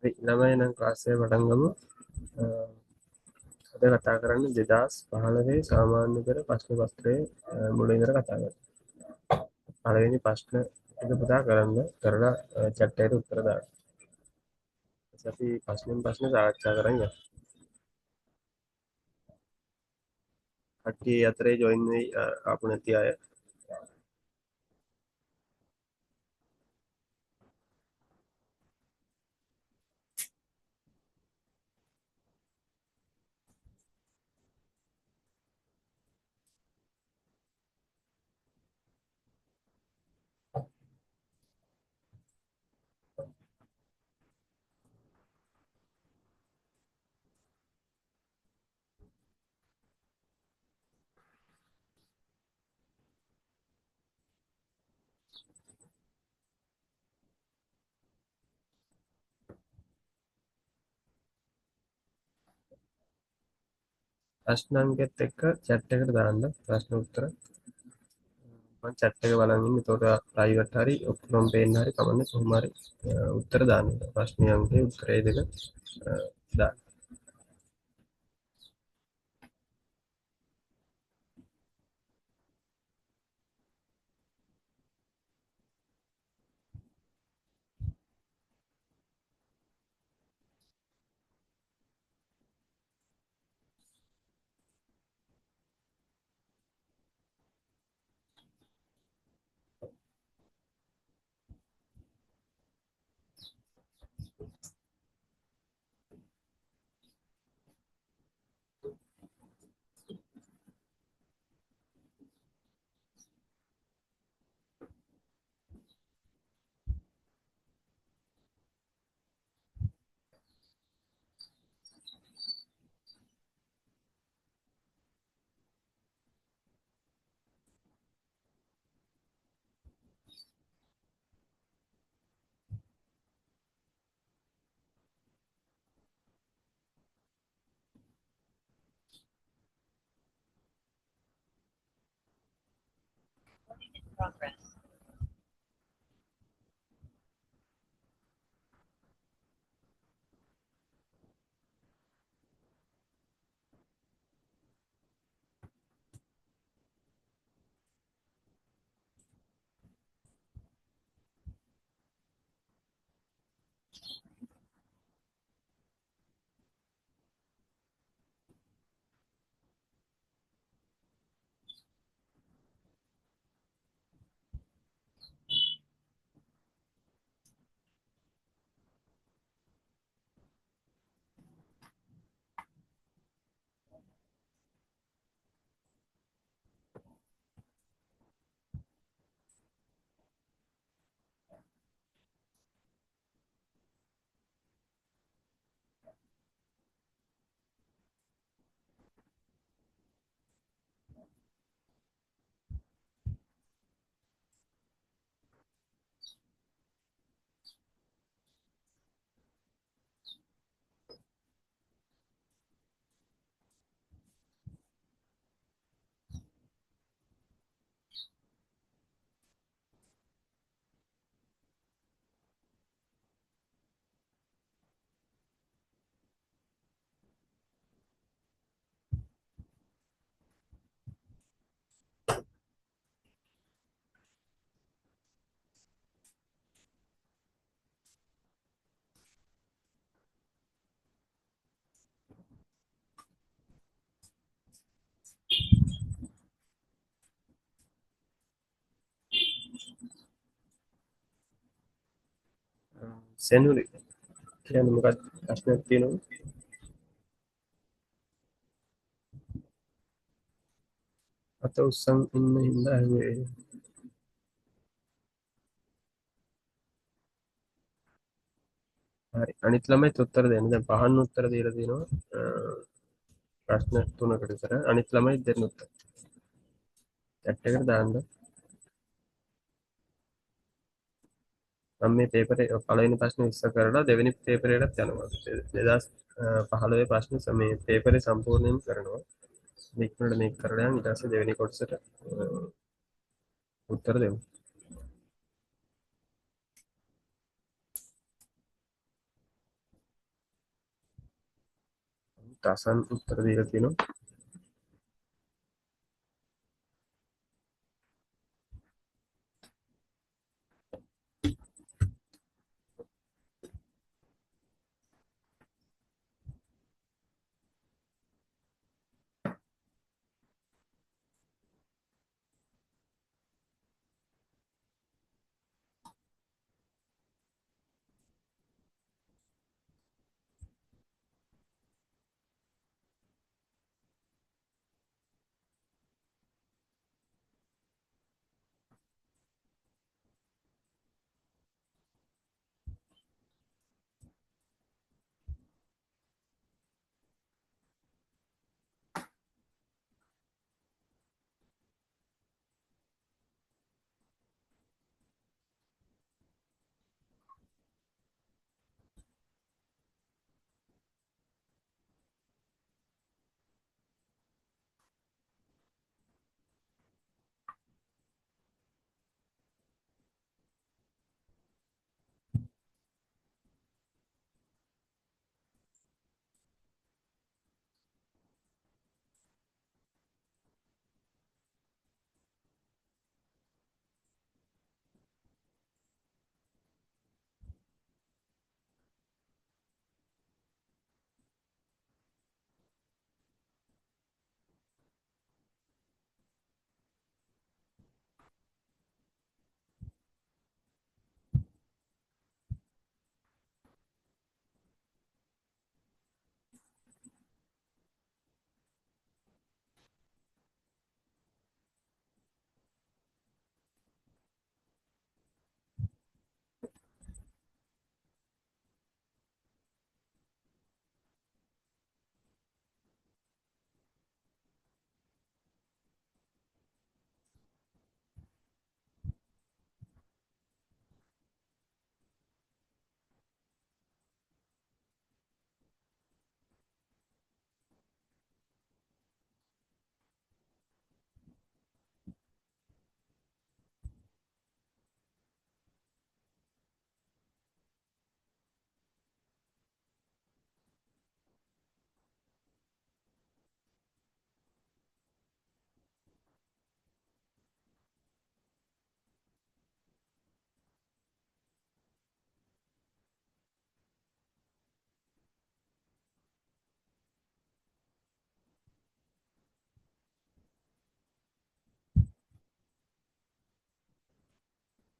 ළමයි නම් ක්ලාස් එක පටන් ගමු. අද කතා කරන්නේ 2015 සාමාන්‍ය පෙළ ප්‍රශ්න පත්‍රයේ මුලින් ඉඳලා කතා කරමු. පළවෙනි ප්‍රශ්න එක පුතා කරලා chat එකට උත්තර දාන්න. ඊට අපි ප්‍රශ්නෙන් ප්‍රශ්න සාකච්ඡා කරන් යමු. කට්ටිය අතරේ ජොයින් වෙයි ආපු නැති අය. ප්‍රශ්න අංකෙත් එක්ක chat එකට දාන්න ප්‍රශ්න උත්තර. මම chat එක බලන් ඉන්නේ. ඒතකොට ප්‍රයිවට් හරි ඔක්කොම පේන්න හරි කමන්නේ කොහොම හරි උත්තර දාන්න. ප්‍රශ්නේ අංකේ උත්තරේ දෙක දාන්න. සෙනුරි කියන්නේ මොකක්ද? ප්‍රශ්නයක් තියෙනවද? අත උස්සන් ඉන්න හින්දා ඇහුවේ. හරි. අනිත් ළමයිත් උත්තර දෙන්න. දැන් පහන් උත්තර දීලා තියෙනවා. ප්‍රශ්න තුනකට විතර. අනිත් ළමයි දෙන්න උත්තර. chat එකට දාන්න. මම මේ පේපරේ පළවෙනි ප්‍රශ්නේ ඉස්සර කරලා දෙවෙනි පේපරේටත් යනවා. 2015 ප්‍රශ්න මේ පේපරේ සම්පූර්ණයෙන් කරනවා. මේකට මේක කරලා ඊට පස්සේ දෙවෙනි කොටසට උත්තර දෙමු. දසන් උත්තර දීලා තියෙනවා.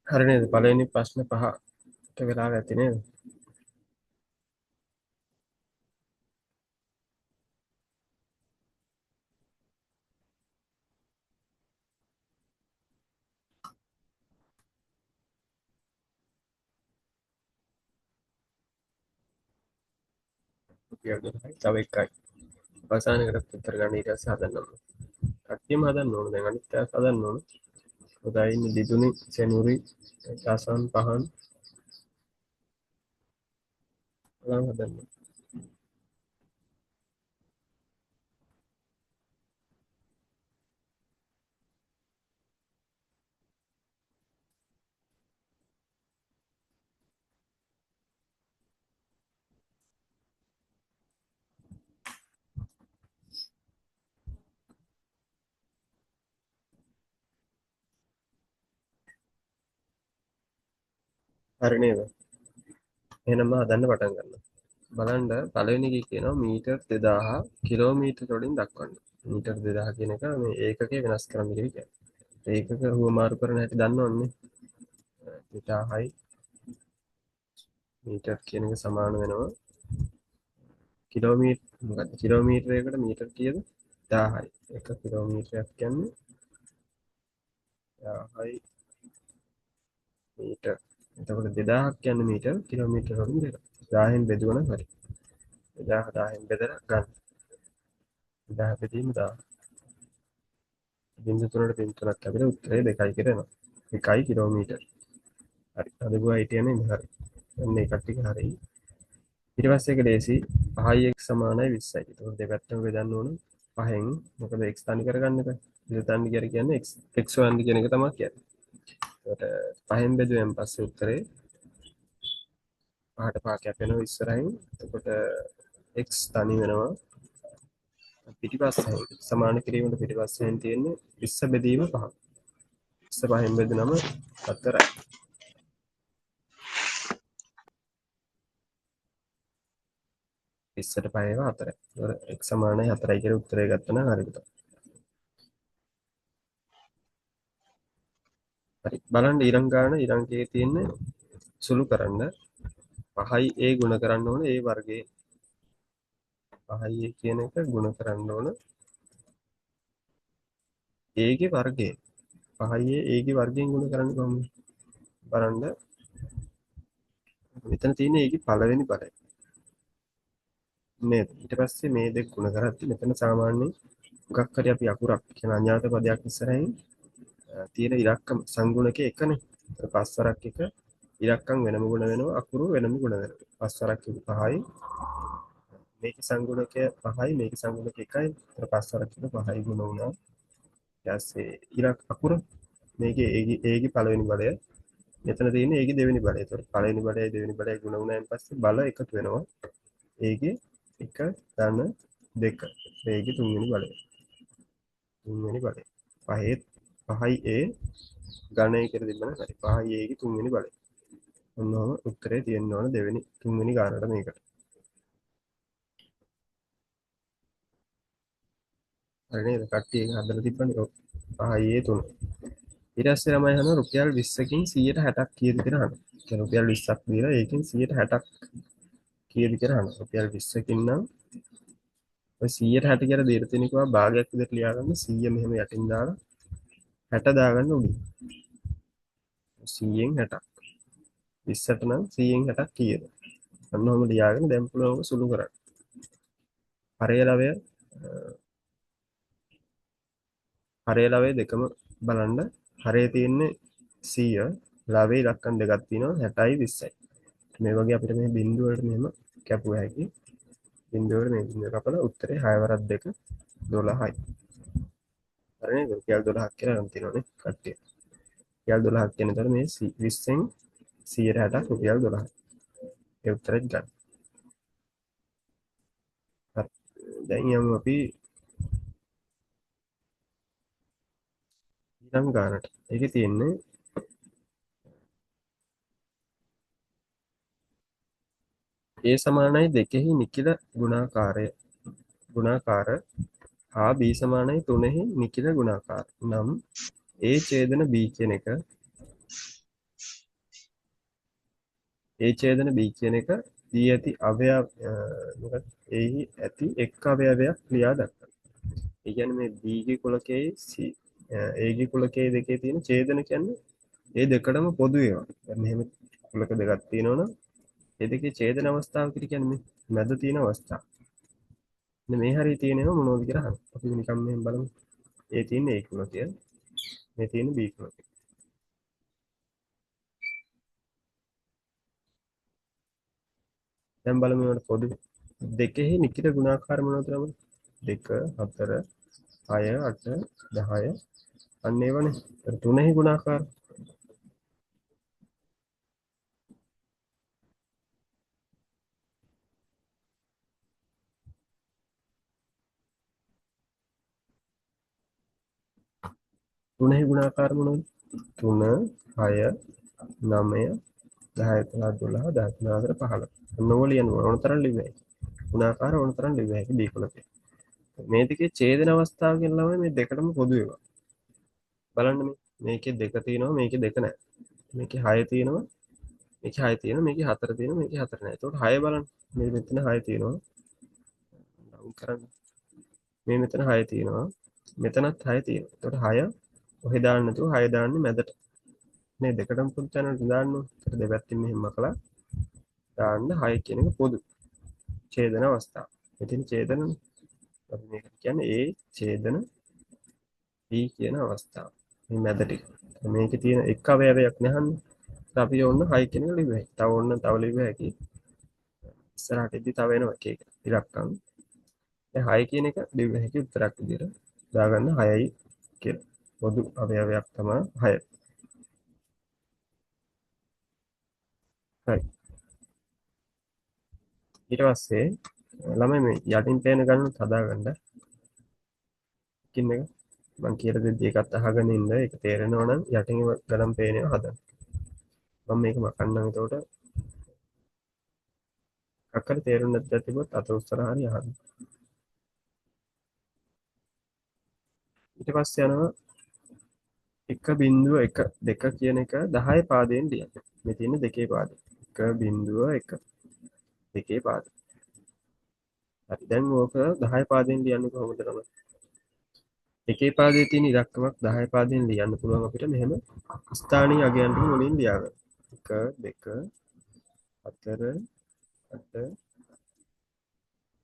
හරි නේද? පළවෙනි ප්‍රශ්න පහට වෙලා ඇති නේද? තව එකයි. අවසානයකට උත්තර ගන්න ඊට පස්සේ හදන්න ඕන. කට්ටියම හදන්න ඕන. දැන් අනිත් අයත් හදන්න ඕන. උදයින් දිදුනි සෙනුරි දසන් පහන් ඔයාලා හදන්න. හරි නේද? එහෙනම් හදන්න පටන් ගන්න. බලන්න පළවෙනි එකේ කියනවා මීටර් 2000 කිලෝමීටර වලින් දක්වන්න. මීටර් 2000 කියන එක මේ ඒකකයේ වෙනස් කරන්න කියන්නේ. ඒකක හුවමාරු කරන හැටි දන්නවන්නේ. 2000යි මීටර් කියන එක සමාන වෙනවා කිලෝමීටර් මොකක්ද කිලෝමීටරයකට මීටර් කීයද 1000යි. 1 කිලෝමීටරයක් කියන්නේ 1000යි මීටර්. එතකොට 2000ක් කියන්නේ මීටර් කිලෝමීටර වලින් දෙක. 1000න් බෙදුවනම් හරි. 1000 1000න් බෙදලා ගන්න. 1000 බෙදීම 1000. බිංදු තුනට බිංදු තුනක් ලැබෙන උත්තරේ 2යි කියලා එනවා. 1යි කිලෝමීටර්. හරි. අදගුවා හිටියනේ හරි. අන්න ඒ කට්ටිය හරි. ඊට පස්සේ එක ලේසි 5යි x සමානයි 20යි. එතකොට දෙපැත්තම බෙදන්න ඕන 5න්. මොකද x තනි කරගන්න එපා. ඉතින් තනි කර කියන්නේ x හොයන්න කියන එක තමයි කියන්නේ. එතකොට 5න් බෙදුවෙන් පස්සේ උත්තරේ 5ට 5 කැපෙනවා ඉස්සරහින්. එතකොට x තනි වෙනවා පිටිපස්සෙන් සමාන කිරීමට පිටිපස්සෙන් තියෙන්නේ 20 බෙදීම 5. 25න් බෙදුනම 4යි. 20ට 5 4යි. ඒක x සමානයි 4යි කියලා උත්තරය ගත්තා නම් හරියට. හරි. බලන්න ඊළඟ ගාන ඊළඟේ තියෙන්නේ සුළු කරන්න 5යි a ගුණ කරන්න ඕන a වර්ගයේ 5යි a කියන එක ගුණ කරන්න ඕන a ගේ වර්ගය. 5යි a ගේ වර්ගයෙන් ගුණ කරන්න කොහොමද? බලන්න මෙතන තියෙන්නේ a ගේ පළවෙනි පදය. නේද? ඊට පස්සේ මේ දෙක ගුණ කරද්දි මෙතන සාමාන්‍යයෙන් මොකක් හරි අපි අකුරක් කියන අඥාත පදයක් ඉස්සරහින් තියෙන ඉලක්කම සංගුණකේ එකනේ. ඒක පස් වරක් එක ඉලක්කම් වෙනම ගුණ වෙනවා අකුරු වෙනම ගුණ වෙනවා. පස් වරක් එක 5යි මේකේ සංගුණකය 5යි මේකේ සංගුණකය 1යි. ඒක පස් වරක් එක 5යි ගුණ වුණා. ඊට පස්සේ ඉලක්ක අකුර මේකේ a ගේ පළවෙනි බලය මෙතන තියෙන්නේ a ගේ දෙවෙනි බලය. ඒතකොට පළවෙනි බලයයි දෙවෙනි බලයයි ගුණ වුණාන් පස්සේ බල එකතු වෙනවා. a ගේ 1 ධන 2 a ගේ තුන්වෙනි බලය. තුන්වෙනි බලය. 5යි a ගණය කියලා තිබ්බනම් හරි. 5යි a ගේ තුන්වෙනි බලය. ඔන්නෝම උත්තරේ තියෙන්න ඕන දෙවෙනි තුන්වෙනි ගානට මේකට. හරි නේද? කට්ටිය ඒක හදලා තිබ්බනේ. ඔව්. 5යි a 3. ඊට පස්සේ ළමයි අහනවා රුපියල් 20කින් 160ක් කීයද කියලා අහනවා. කියන්නේ රුපියල් 20ක් දීලා ඒකෙන් 160ක් කීයද කියලා අහනවා. රුපියල් 20කින් නම් ඔය 160 කියලා දෙයට තියෙන එකවා භාගයක් විදිහට ලියාගන්න 100 මෙහෙම යටින් දාලා 60 දාගන්න උඩින්. 100න් 60ක්. 20ට නම් 100න් 60ක් කීයද? අන්න ඔහොම ලියාගෙන දැන් පුළුවන් ඔක සුළු කරන්න. හරය ලවය හරය ලවය දෙකම බලන්න. හරේ තියෙන්නේ 100 ලවයේ ඉලක්කම් දෙකක් තියෙනවා 60යි 20යි. මේ වගේ අපිට මේ බිංදුව වලට මෙහෙම කැපුව හැකි. බිංදුව වල මේ බිංදුව කපලා උත්තරේ 6 වරක් 2 12යි. හරි නේද? රුපියල් 12ක් කියලා නම් තියෙනවානේ කට්ටිය. රුපියල් 12ක් කියනතර මේ 20න් 160ක් රුපියල් 12යි. ඒ උත්තරෙත් ගන්න. හරි. දැන් යමු අපි ඊළඟ ගානට. ඒකේ තියෙන්නේ a සමානයි 2හි නිකිල ගුණාකාර හා b සමානයි 3හි නිකිල ගුණාකාර නම් a ඡේදන b කියන එක a ඡේදන b කියන එක දී ඇති අවයව මොකද එහි ඇති එක් අවයවයක් ක්‍රියා දක්වන. ඒ කියන්නේ මේ b ගේ කුලකයේ a ගේ කුලකයේ දෙකේ තියෙන ඡේදන කියන්නේ ඒ දෙකටම පොදු ඒවා. දැන් මෙහෙම කුලක දෙකක් තියෙනවනම් ඒ දෙකේ ඡේදන අවස්ථාව කියන්නේ මේ මැද තියෙන අවස්ථාව. මෙන්න මේ හරිය තියෙනවා මොනවද කියලා අහන්න. අපි නිකන් මෙහෙම බලමු. ඒ තියෙන්නේ a කුලකය. මේ තියෙන්නේ b කුලකය. දැන් බලමු ඒවට පොදු දෙකෙහි නිකිත ගුණාකාර මොනවද තමයි? 2 4 6 8 10 අන්න ඒවනේ. තුනෙහි ගුණාකාර තුනෙහි ගුණාකාර මොනවද? 3 6 9 10 11 12 13 14 15 ඔන්න ලියන්න ඕන තරම් ලිව්වයි. ගුණාකාර ඕන තරම් ලිව්වයි. ඒක b කුලකය. මේ දෙකේ ඡේදන අවස්ථාව කියන ළමයි මේ දෙකටම පොදු ඒවා. බලන්න මේකේ දෙක තියෙනවා මේකේ දෙක නැහැ. මේකේ 6 තියෙනවා මේකේ 6 තියෙනවා මේකේ 4 තියෙනවා මේකේ 4 නැහැ. ඒතකොට 6 බලන්න. මේ මෙතන 6 තියෙනවා. ඩවුන් කරන්න. මේ මෙතන 6 තියෙනවා. මෙතනත් 6 තියෙනවා. ඒතකොට 6 ඔහෙ දාන්න නැතුව 6 දාන්නේ මැදට. මේ දෙකටම පොදු තැනට දාන්න ඕනේ. ඒතකොට දෙපැත්තෙන් මෙහෙම මකලා දාන්න 6 කියන එක පොදු ඡේදන අවස්ථාව. ඉතින් ඡේදනනේ. අපි මේකට කියන්නේ ඒ ඡේදන B කියන අවස්ථාව. මේ මැද ටික. මේකේ තියෙන එක අවයවයක් නැහන්නේ. අපි ඕන්න 6 කියන එක ලිව්වා. තව ඕන්න තව ලිව්වා හැකි. ඉස්සරහට ඉදි තව එනවා එක එක ඉලක්කම්. දැන් 6 කියන එක ලිව්වා හැකි උත්තරයක් විදියට දාගන්න 6යි කියලා. පොදු අවයවයක් තමයි 6. හරි. ඊට පස්සේ ළමයි මේ යටින් පේන ගණන් හදාගන්න. ස්කින් එක මං කියලා දෙද්දි ඒකත් අහගෙන ඉන්න ඒක තේරෙනවා නම් යටින් ගලම් පේනවා හදන්න මම මේක මකන්නම් එතකොට අක්කර තේරුම් නැත්නම් තිබොත් අත උස්සලා හරි අහන්න ඊට පස්සේ යනවා 1.1 කියන එක 10 පාදයෙන් ලියන්න මේ තියෙන දෙකේ පාදේ 1.1 දෙකේ පාදේ හරි දැන් ඕක 10 පාදයෙන් ලියන්නේ කොහොමද තමයි එකේ පාදයේ තියෙන ඉලක්කමක් 10 පාදයෙන් ලියන්න පුළුවන් අපිට මෙහෙම ස්ථානීය අගයන් ටික මුලින් ලියාගන්න 1 2 4 8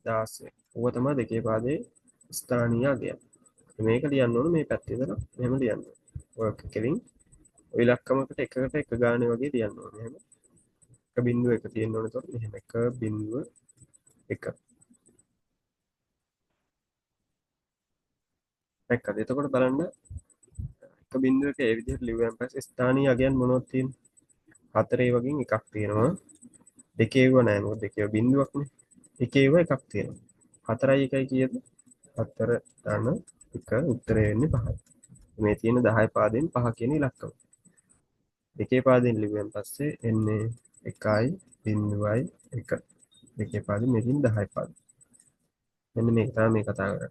16 ඕක තමයි දෙකේ පාදයේ ස්ථානීය අගයන් මේක ලියන්න ඕන මේ පැත්තේ ඉඳලා මෙහෙම ලියන්න ඔය එකකින් ඔය ඉලක්කමකට එකකට එක ගානේ වගේ ලියන්න ඕනේ එහෙම 1.1 තියෙන්න ඕනේ එතකොට මෙහෙම 1.1 දැක්කද එතකොට බලන්න 1.1 ඒ විදිහට ලිව්වන් පස්සේ ස්ථානීය අගයන් මොනවද තියෙන්නේ හතරේ වගේ එකක් තියෙනවා දෙකේ ඒවා නෑ මොකද දෙකේ බිඳුවක්නේ එකේ ඒවා එකක් තියෙනවා 4යි 1යි කීයද 4 ධන 1 උත්තරේ වෙන්නේ 5යි මේ තියෙන 10 පාදයෙන් 5 කියන ඉලක්කම දෙකේ පාදයෙන් ලිව්වන් පස්සේ එන්නේ 1.1 දෙකේ පාදයෙන් මේ තියෙන 10 පාද මෙන්න මේක තමයි මේ කතා කරන්නේ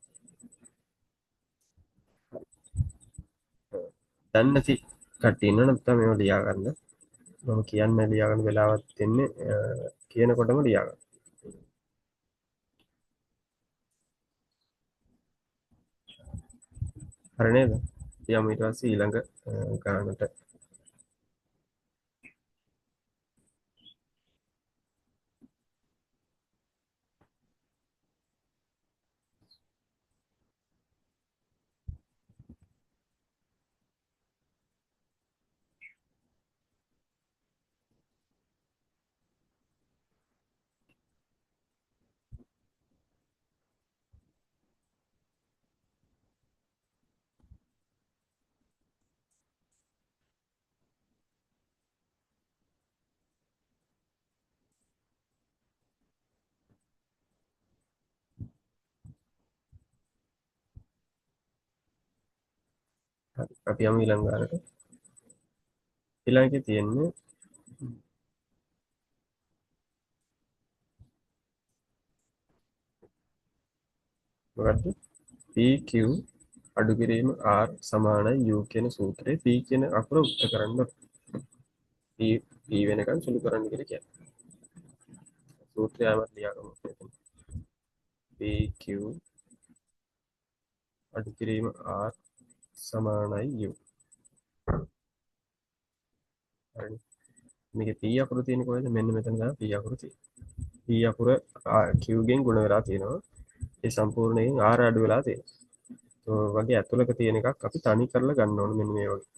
දන්නේ නැති කට්ටිය ඉන්නවනම් නැත්නම් මේව ලියා ගන්න මම කියන්නේ ලියා ගන්න වෙලාවක් දෙන්නේ කියනකොටම ලියා ගන්න හරි නේද යමු ඊට පස්සේ ඊළඟ ගානට හරි අපි යමු ඊළඟ ගානට ඊළඟේ තියෙන්නේ මොකද්ද PQ අඩු කිරීම R සමානයි U කියන සූත්‍රයේ P කියන අකුර උක්ත කරන්න P වෙනකන් සුළු කරන්න කියලා කියන්නේ සූත්‍රය ආවත් ලියාගමු PQ අඩු කිරීම R සමානයි U හරි මේකේ P අකුර තියෙන්නේ කොහෙද මෙන්න මෙතන තමයි P අකුර තියෙන්නේ P අකුර Q ගෙන් ගුණ වෙලා තියෙනවා ඒ සම්පූර්ණයෙන් R අඩු වෙලා තියෙනවා වගේ ඇතුළක තියෙන එකක් අපි තනි කරලා ගන්න ඕනේ මෙන්න මේ වගේ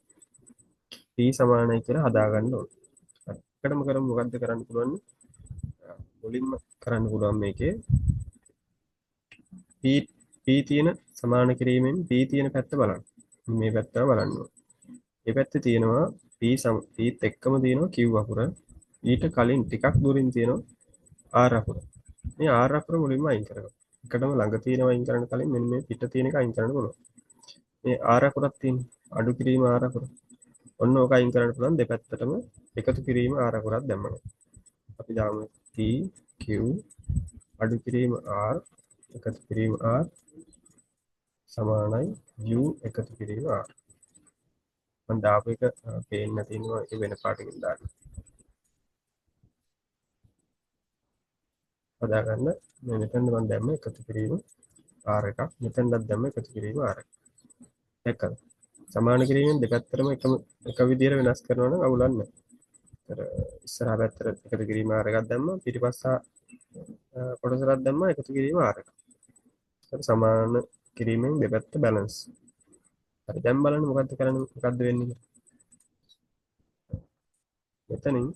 p සමානයි කියලා හදා ගන්න ඕනේ. එකටම කරමු මොකද්ද කරන්න පුළුවන්? මුලින්ම කරන්න පුළුවන් මේකේ p p තියෙන සමාන කිරීමෙන් p තියෙන පැත්ත බලන්න. මේ පැත්ත බලන්න ඕනේ. මේ පැත්තේ තියෙනවා p එක්කම තියෙනවා q අකුර. ඊට කලින් ටිකක් දුරින් තියෙනවා r අකුර. මේ r අකුර මුලින්ම අයින් කරගන්න. එකටම ළඟ තියෙනවා අයින් කරන්න කලින් මෙන්න මේ පිට තියෙන එක අයින් කරන්න ඕනේ. මේ r අකුරක් තියෙන අඩු කිරීම r අකුර. ඔන්න ඕක අයින් කරන්න පුළුවන් දෙපැත්තටම එකතු කිරීම r අකුරක් දැම්මම. අපි දාමු p q අඩු කිරීම r එකතු කිරීම r සමානයි u එකතු කිරීම r. මම දාපු එක පේන්න තියෙනවා ඒ වෙන පාටකින් දාන්න. හදාගන්න මේ මෙතන මම දැම්ම එකතු කිරීම r එකක් මෙතනවත් දැම්ම එකතු කිරීම r එකක්. දැක්කද? සමාන කිරීමෙන් දෙපැත්තටම එක විදියට වෙනස් කරනවා නම් අවුලක් නැහැ. ඉස්සරහ පැත්තට එකතු කිරීම r එකක් දැම්මා පිටිපස්ස කොටසක් දැම්මා එකතු කිරීම r එකක්. සමාන කිරීමෙන් දෙපැත්ත බැලන්ස්. හරි දැන් බලන්න මොකද්ද කරන්නේ මොකද්ද වෙන්නේ කියලා. මෙතනින්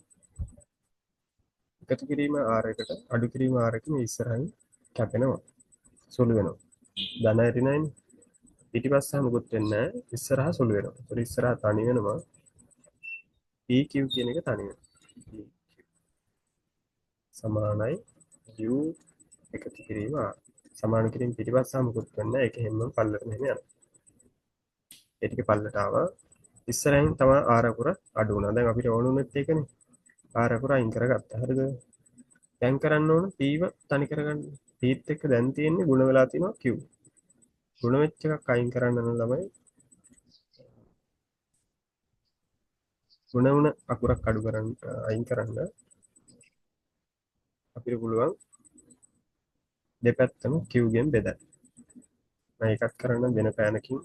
එකතු කිරීම r එකට අඩු කිරීම r එක මේ ඉස්සරහින් කැපෙනවා. සුළු වෙනවා. ධන ඇරිනයින් පිටිපස්සම මුකුත් වෙන්නේ නැහැ. ඉස්සරහා සුළු වෙනවා. ඒතර ඉස්සරහා තනි වෙනවා. PQ කියන එක තනි වෙනවා. සමානයි u එකතු කිරීම r. සමාන කිරීම පිටිපස්සම මුකුත් වෙන්නේ නැහැ. ඒක හැමෝම පල්ලෙට මෙහෙම යනවා. ඒ ටික පල්ලට ආවා. ඉස්සරහින් තමයි ආර අකුර අඩු වුණා. දැන් අපිට ඕන උනෙත් ඒකනේ. ආර අකුර අයින් කරගත්තා. හරිද? දැන් කරන්න ඕන P ව තනි කරගන්න. Pත් එක්ක දැන් තියෙන්නේ ಗುಣ වෙලා තිනවා Q. ಗುಣ වෙච්ච එකක් අයින් කරන්න නම් ළමයි ಗುಣ වුණ අකුරක් අඩු කරන්න අයින් කරන්න අපිට පුළුවන් දෙපැත්තම Q ගෙන් බෙදන්න. මම එකක් කරන්න වෙන පෑනකින්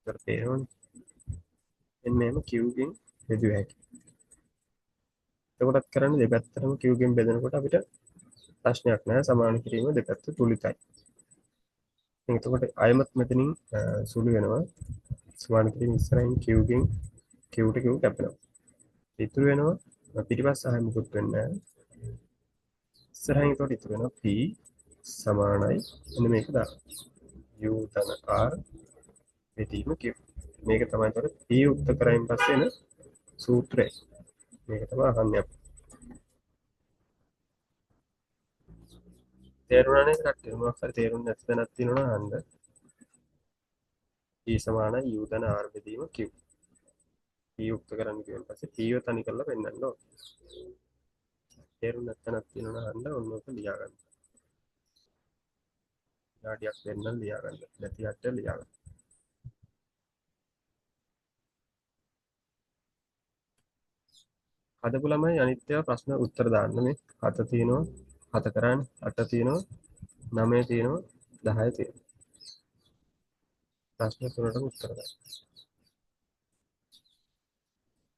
කර තේරෙන්නේ. එන්න එහෙම Q ගෙන් බෙදුව හැකියි. එතකොටත් කරන්නේ දෙපැත්තටම Q ගෙන් බෙදනකොට අපිට ප්‍රශ්නයක් නැහැ. සමාන කිරීම දෙපැත්ත තුලිතයි. එතකොට අයමත් මෙතනින් සුළු වෙනවා. සමාන කිරීම ඉස්සරහින් Q ගෙන් Q ට Q කැපෙනවා. ඉතුරු වෙනවා පිටිපස්ස ආයෙ මුකුත් වෙන්නේ නැහැ. ඉස්සරහින් එතකොට ඉතුරු වෙනවා P සමානයි මෙන්න මේක දාන්න. U ධන R බෙදීම Q. මේක තමයි එතකොට P උක්ත කරයින් පස්සේ එන සූත්‍රය. මේක තමයි අහන්නේ අපි. තේරුණානේ කට්ටිය මොකක් හරි තේරුම් නැති තැනක් තියෙනවා නම් අහන්න. P සමානයි U ධන R බෙදීම Q. P උක්ත කරන්න කියන පස්සේ P ව තනි කරලා පෙන්නන්න ඕන. තේරුම් නැත්නම් තියෙනවා නම් අහන්න ඔන්න ඔක ලියා ගන්න. විනාඩියක් දෙන්නම් ලියා ගන්න. නැති අට ලියා ගන්න. හදපු ළමයි අනිත් ඒවා ප්‍රශ්න උත්තර දාන්න මේ. 7 තියෙනවා. 7 කරන්නේ 8 තියෙනවා. 9 තියෙනවා. 10 තියෙනවා. ප්‍රශ්න තුනටම උත්තර දාන්න.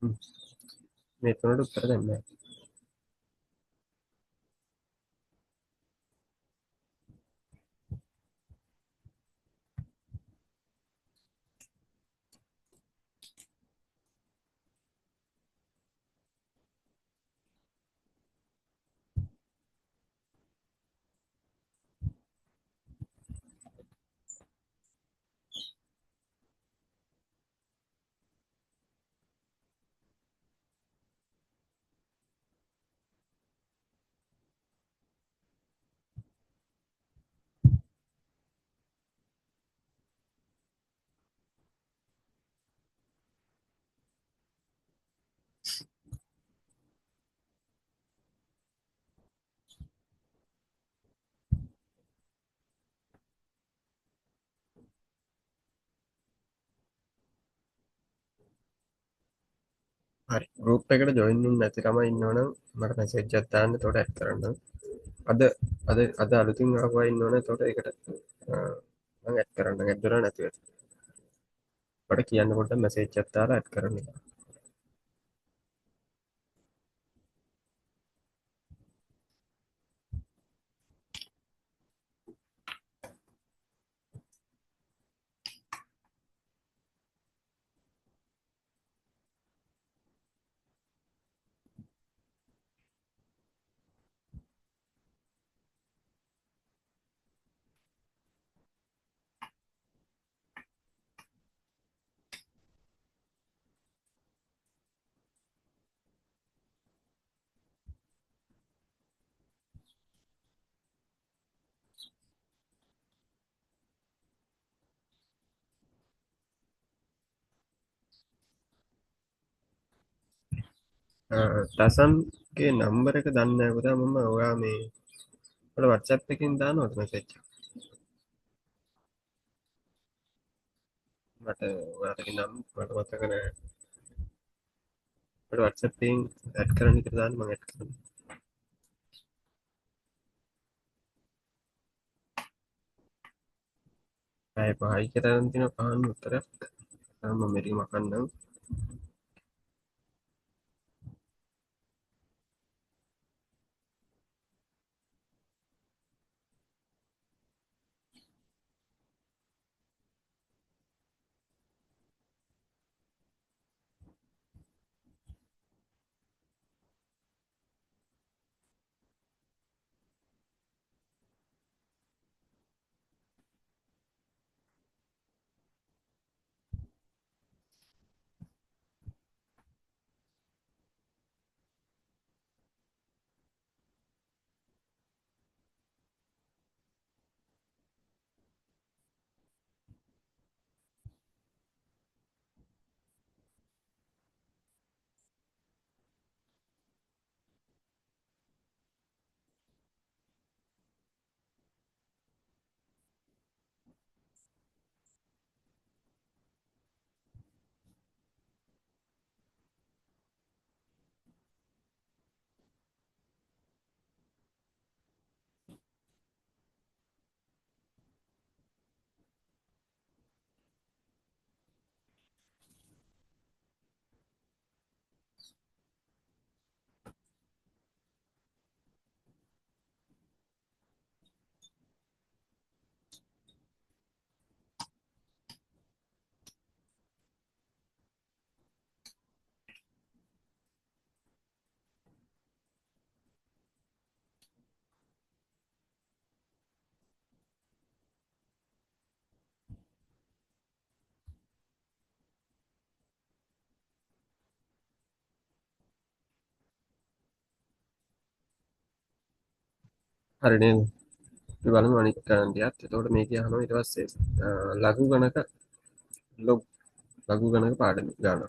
හ්ම්. මේ තුනට උත්තර දෙන්න. හරි. ගෲප් එකට ජොයින් වෙන්න නැති ළමයි ඉන්නවනම් මට මැසේජ් එකක් දාන්න. එතකොට ඇඩ් කරන්න. අද අද අලුතින් ආපු අය ඉන්නවනේ. එතකොට ඒකට මම ඇඩ් කරන්න. ඇඩ් කරලා නැති වෙයි. මට කියන්න පොඩ්ඩක් මැසේජ් එකක් දාලා ඇඩ් කරන්න. දසන්ගේ නම්බර එක දන්නේ නැහැ. පුතා මම ඔයා මේ වල WhatsApp එකකින් දානවද මැසේජ් එක? මට ඔයාලගේ නම් මට මතක නැහැ. මට WhatsApp එකෙන් ඇඩ් කරන්න කියලා දාන්න මම ඇඩ් කරනවා. ආයේ පහයි කියලා නම් තියෙන පහන් උත්තරයක්. මම මෙරි මකන්නම්. හරි නේද? අපි බලමු අනිත් ගණන්ටියත්. එතකොට මේක අහනවා ඊට පස්සේ ලඝු ගණක ලොග් ලඝු ගණක පාඩම ගන්න.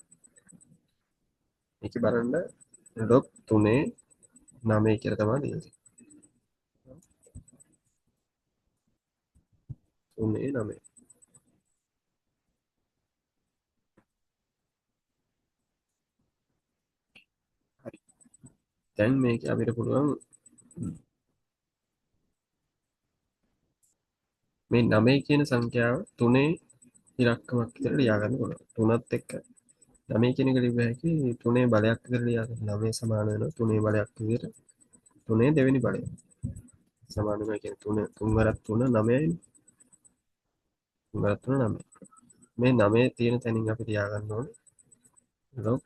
මේක බලන්න ලොග් 3 9 කියලා තමයි දෙන්නේ. 3 9. හරි. දැන් මේක අපිට පුළුවන් මේ 9 කියන සංඛ්‍යාව 3 ඉලක්කමක් විතර ලියා ගන්න පුළුවන්. 3ත් එක්ක 9 කියන එක ලියුව හැකි 3 බලයක් විතර ලියා ගන්න. 9 සමාන වෙනවා 3 බලයක් විතර. 3 දෙවෙනි බලය. සමාන වෙනවා කියන්නේ 3 3 වරක් 3 9යි. 3 වරක් 3 9. මේ 9 තියෙන තැනින් අපි තියා ගන්න ඕනේ. log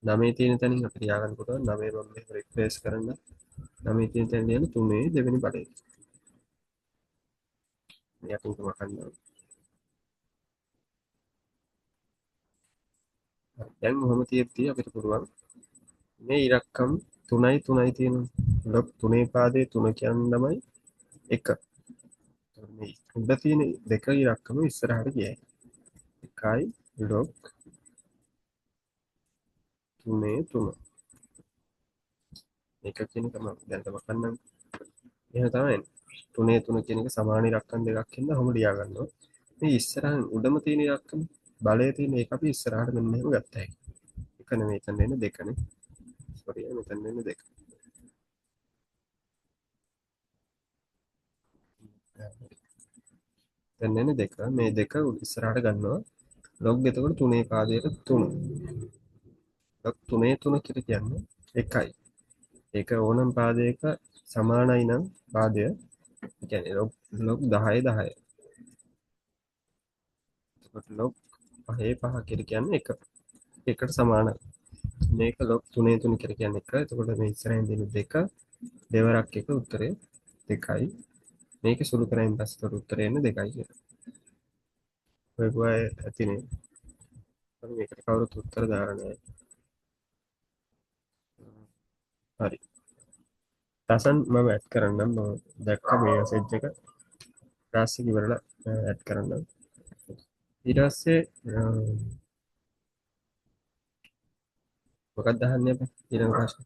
9 තියෙන තැනින් අපි තියා ගන්න පුළුවන් 9 මම මේක රිප්ලේස් කරන්න. 9 තියෙන තැන ලියන 3 දෙවෙනි බලය. මේ අපි උකම ගන්නවා. දැන් මොහොම තියෙද්දි අපිට පුළුවන් මේ ඉලක්කම් 3යි 3යි තියෙනවා. log 3 පාදයේ 3 කියන්නේ තමයි 1. මේ උඩ තියෙන දෙක ඉලක්කම ඉස්සරහට ගියයි. 1යි log 3 3. එක කියන එක මම දැන් තම ගන්නම්. එහෙම තමයි. 3 3 කියන එක සමාන ඉලක්කම් දෙකක් ඉන්න ඔහොම ලියා ගන්නවා. මේ ඉස්සරහින් උඩම තියෙන ඉලක්කම බලයේ තියෙන එක අපි ඉස්සරහට මෙන්න මෙහෙම ගත්තා. එක නෙමෙයි එතන එන්නේ දෙකනේ. සෝරි මෙතන එන්නේ දෙක. දැන් එන්නේ දෙක. මේ දෙක ඉස්සරහට ගන්නවා. log එතකොට 3 පාදයට 3. log 3 3 කියලා කියන්නේ 1යි. ඒක ඕනම් පාදයක සමානයි නම් පාදය කියන්නේ log 10 10. එතකොට log 5 5 කියලා කියන්නේ 1. එකට සමානයි. මේක log 3 3 කියලා කියන්නේ 1. එතකොට මේ ඉස්සරහින් දෙන 2 දෙවරක් එක උත්තරේ 2යි. මේක සුළු කරයින් පස්සේ උත්තරේ එන්නේ 2යි කියලා. ඔය ගොය ඇතිනේ. අපි මේකට කවුරුත් උත්තර දාලා නැහැ. හරි. දසන් මම ඇඩ් කරන්නම්. මම දැක්ක මේ මැසේජ් එක. ඊට ඉවරලා ඇඩ් කරන්නම්. ඊට පස්සේ මොකක්ද අහන්නේ අපි ඊළඟ ප්‍රශ්න.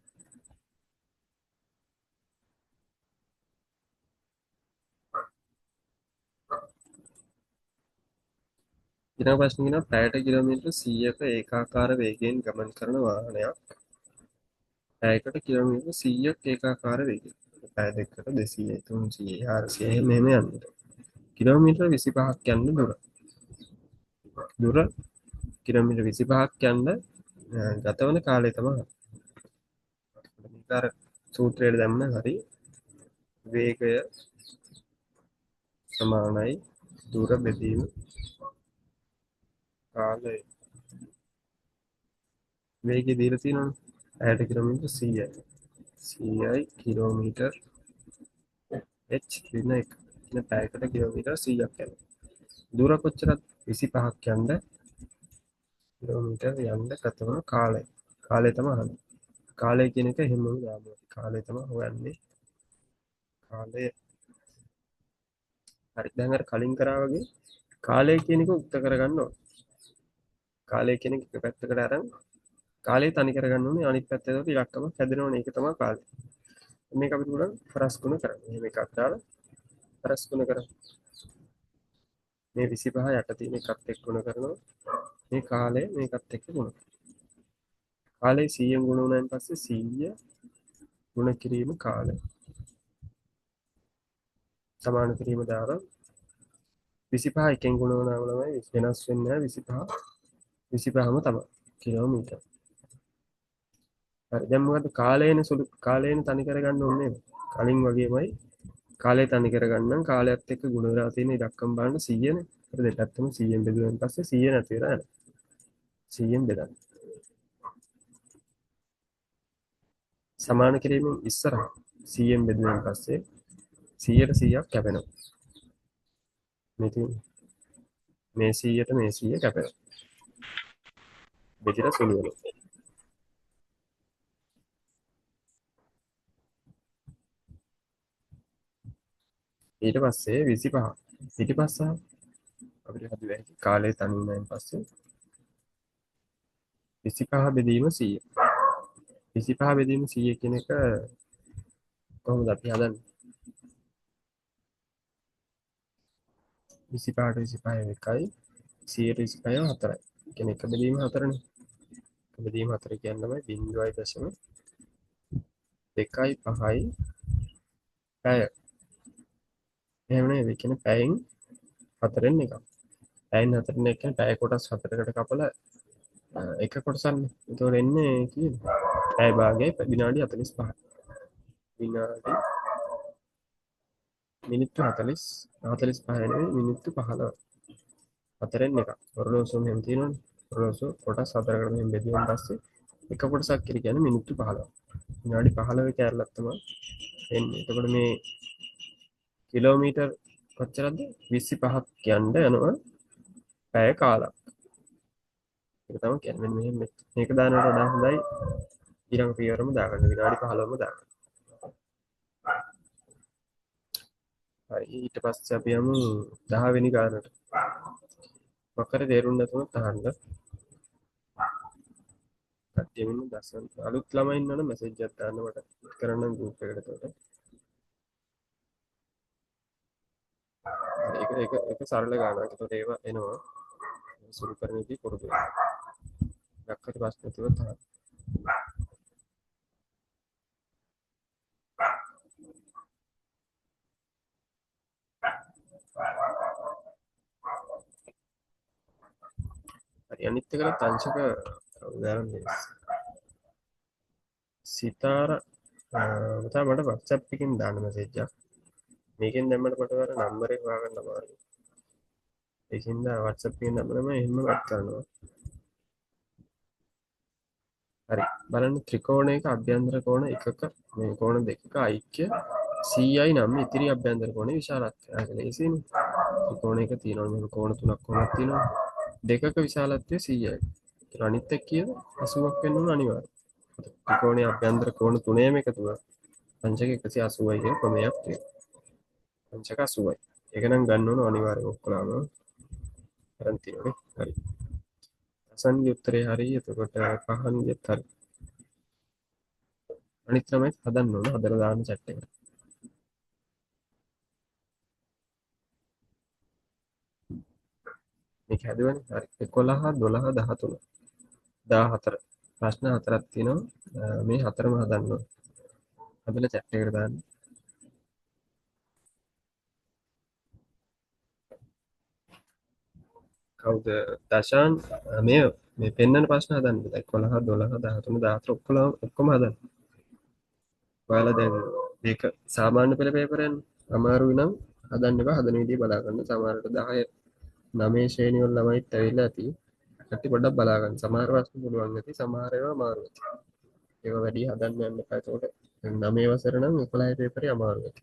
ඊළඟ ප්‍රශ්න කියනවා පැයට කිලෝමීටර් 100ක ඒකාකාර වේගයෙන් ගමන් කරන වාහනයක් පැයකට කිලෝමීටර් 100ක් ඒකාකාර වේගයෙන් පැය දෙකකට 200 300 400 එහෙම එහෙම යනවා. කිලෝමීටර් 25ක් යන්න දුර කිලෝමීටර් 25ක් යන්න ගතවන කාලය තමයි. මේක අර සූත්‍රයට දැම්ම හරි වේගය සමානයි දුර බෙදීම කාලය. වේගය දීලා තියෙනවනේ. 60 කිලෝමීටර් 100යි. 100යි කිලෝමීටර් h දින 1. ඉතින් පැයකට කිලෝමීටර් 100ක් යනවා. දුර කොච්චරද? 25ක් යන්න කිලෝමීටර් යන්න ගත වන කාලය. කාලය තමයි අහන්නේ. කාලය කියන එක එහෙමම දානවා. කාලය තමයි හොයන්නේ. කාලය. හරි. දැන් අර කලින් කරා වගේ කාලය කියන එක උක්ත කරගන්න ඕනේ. කාලය කියන එක එක පැත්තකට අරන් කාලය තනි කරගන්න ඕනේ. අනිත් පැත්තට ඒකට ඉලක්කමක් හැදෙනවනේ. ඒක තමයි කාලය. මේක අපිට උඩ හරස් ගුණ කරන්න. එහෙම එකක් දාලා හරස් ගුණ කරන්න. මේ 25 යට තියෙන එකත් එක්ක ගුණ කරනවා. මේ කාලය මේකත් එක්ක ගුණ. කාලය 100න් ගුණ වුණාන් පස්සේ 100 ගුණ කිරීම කාලය. සමාන කිරීම දාලා 25 එකෙන් ගුණ වුණාම තමයි වෙනස් වෙන්නේ 25 25ම තමයි කිලෝමීටර්. හරි. දැන් මොකද කාලයන සුළු කාලයන තනි කරගන්න ඕනේ. කලින් වගේමයි කාලය තනි කරගන්න කාලයත් එක්ක ගුණ වෙලා තියෙන ඉලක්කම් බලන්න 100නේ. හරි දෙකටම 100න් බෙදුවෙන් පස්සේ 100 නැති වෙලා යනවා. 100න් බෙදන්න. සමාන කිරීමෙන් ඉස්සරහ 100න් බෙදුවෙන් පස්සේ 100ට 100ක් කැපෙනවා. මේ 100ට මේ 100 කැපෙනවා. බෙදලා සුළු වෙනවා. ඊට පස්සේ 25 පිටිපස්ස අපිට හදුවේ කාලය තනි වුණාන් පස්සේ 25 බෙදීම 100. 25 බෙදීම 100 කියන එක කොහොමද අපි හදන්නේ? 25ට 25 එකයි 100ට 25 4යි. කියන්නේ එක බෙදීම 4නේ. එක බෙදීම 4 කියන්නේ 0.2යි 5යි පැය. එහෙම නේද? ඒ කියන්නේ පැයෙන් 4න් එකක්. පැයෙන් 4න් එක කියන්නේ පැය කොටස් 4කට කපලා එක කොටසක්නේ. ඒතකොට එන්නේ කීයද? පැය භාගයයි විනාඩි 45. විනාඩි මිනිත්තු 40 45 නෙවෙයි මිනිත්තු 15. 4න් එකක්. ඔරලෝසුව මෙහෙම තියෙනවනේ. ඔරලෝසුව කොටස් 4කට මෙහෙම බෙදුවාන් පස්සේ එක කොටසක් කියන්නේ මිනිත්තු 15. විනාඩි 15 කැරලක් තමයි එන්නේ. එතකොට මේ කිලෝමීටර් කොච්චරද? 25ක් යන්න යනවා පැය කාලක්. ඒක තමයි කියන්නේ. මෙන්න මෙහෙම මේක දානවට වඩා හොඳයි ඊළඟ පියවරම දාගන්න. විනාඩි 15ම දාගන්න. හරි ඊට පස්සේ අපි යමු 10 වෙනි ගානට. මොකද තේරුම් නැතුනොත් අහන්න. කට්ටිය වෙන දසන් අලුත් ළමයි ඉන්නවනම් මැසේජ් එකක් දාන්න මට කරන්න ගෲප් එකට එතකොට. ඒක සරල ගානක්. ඒතකොට ඒව එනවා. සුළු කරන විදිහ පුරුදු වෙන්න. ලක්කට ප්‍රශ්න තියෙනවා තමයි. හරි අනිත් එකට තංශක උදාහරණ දෙන්න. සිතාර මට WhatsApp එකකින් දාන්න මැසේජ් එකක්. මේකෙන් දැම්මට මට අර නම්බර් එක හොයාගන්න අමාරුයි. ඒකින්ද WhatsApp එකෙන් දැම්මම එහෙම වත් කරනවා. හරි බලන්න ත්‍රිකෝණයක අභ්‍යන්තර කෝණ එකක මේ කෝණ දෙකක ಐಕ್‍ය 100යි නම් ඉතිරි අභ්‍යන්තර කෝණේ විශාලත්වය. ඒක ලේසියිනේ. ත්‍රිකෝණයක තියෙනවා මේ කෝණ තුනක් කොහොමද තියෙනවා. දෙකක විශාලත්වය 100යි. ඒක අනිත් එක්ක කීයද? 80ක් වෙන්න ඕන අනිවාර්යයෙන්. ත්‍රිකෝණයේ අභ්‍යන්තර කෝණ තුනේම එකතුව පංචක 180යි කියන ක්‍රමයක් තියෙනවා. පංචක 80යි. ඒක නම් ගන්න ඕන අනිවාර්යයෙන් ඔක්කොලාම අරන් තියෙනවානේ. හරි. අසන්ගේ උත්තරේ හරි. එතකොට පහන්ගෙත් හරි. අනිත් ළමයි හදන්න ඕන. හදලා දාන්න chat එකට. මේක හැදුවනේ. හරි. 11 12 13 14 ප්‍රශ්න හතරක් තියෙනවා. මේ හතරම හදන්න ඕන. හදලා chat එකට දාන්න. කවුද? දශාන් මේ පෙන්නන ප්‍රශ්න හදන්න. 11 12 13 14 ඔක්කොම හදන්න. ඔයාලා දැන් මේක සාමාන්‍ය පෙළ පේපරයෙන් අමාරුයි නම් හදන්න එපා. හදන විදිහ බලා ගන්න. සමහරට 10 9 ශ්‍රේණි වල ළමයිත් ඇවිල්ලා ඇති. කට්ටි පොඩ්ඩක් බලා ගන්න. සමහර ප්‍රශ්න පුළුවන් නැති. සමහර ඒවා අමාරු ඇති. ඒවා වැඩි හදන්න යන්න එපා. ඒකට 9 වසර නම් 11 පේපරේ අමාරු ඇති.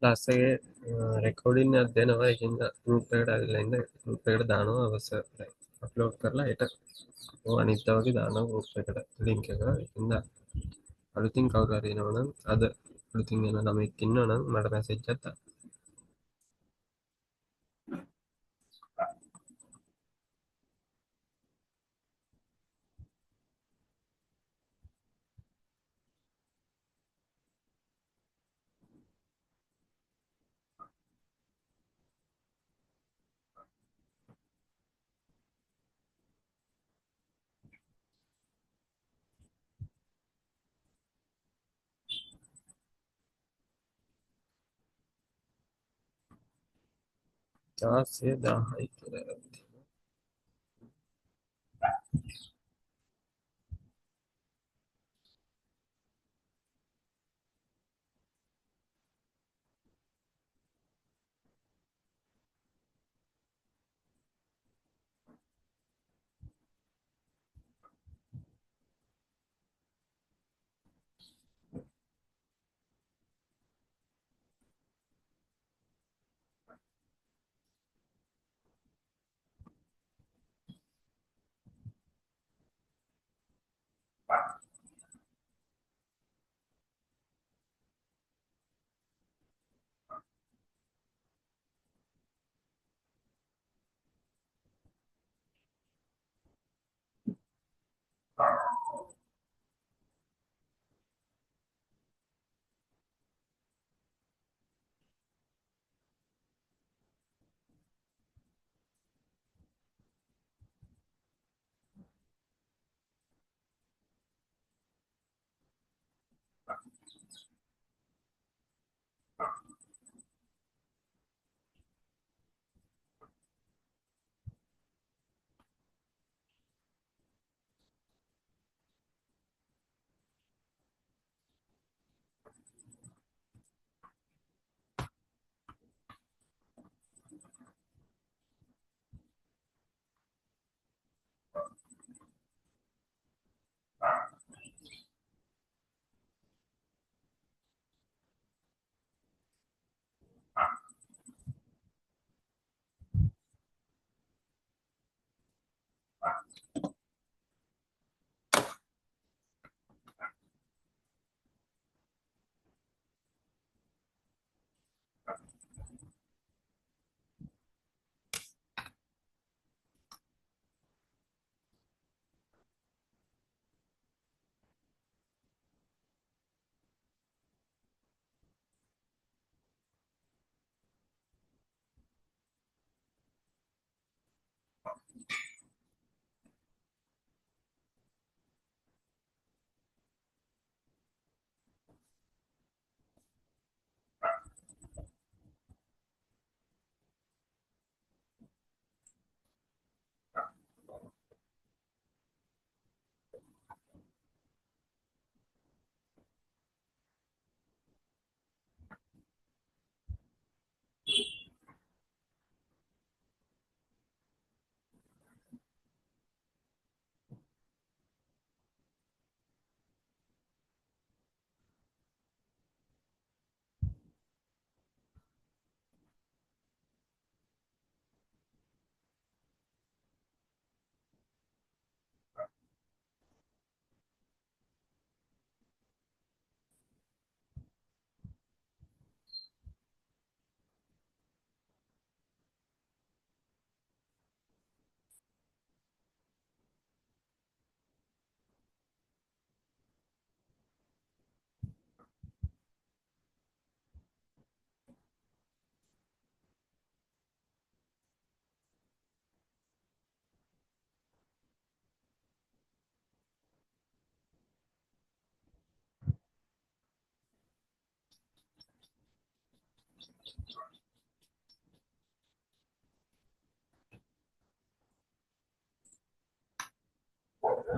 ලාස්ට් රෙකෝඩින් එකක් දෙනවා ඒකින්ද ගෲප් එකට ඇවිල්ලා ඉන්න ගෲප් එකට දානවා අවසර අප්ලෝඩ් කරලා ඒට අනිත් වගේ දානවා ගෲප් එකට ලින්ක් එක ඒකින්ද අලුතින් කවුරු හරි එනවනම් අද අලුතින් එන ළමෙක් ඉන්නවනම් මට මැසේජ් එකක් දාන්න. තාසේ 1000යි කියලා.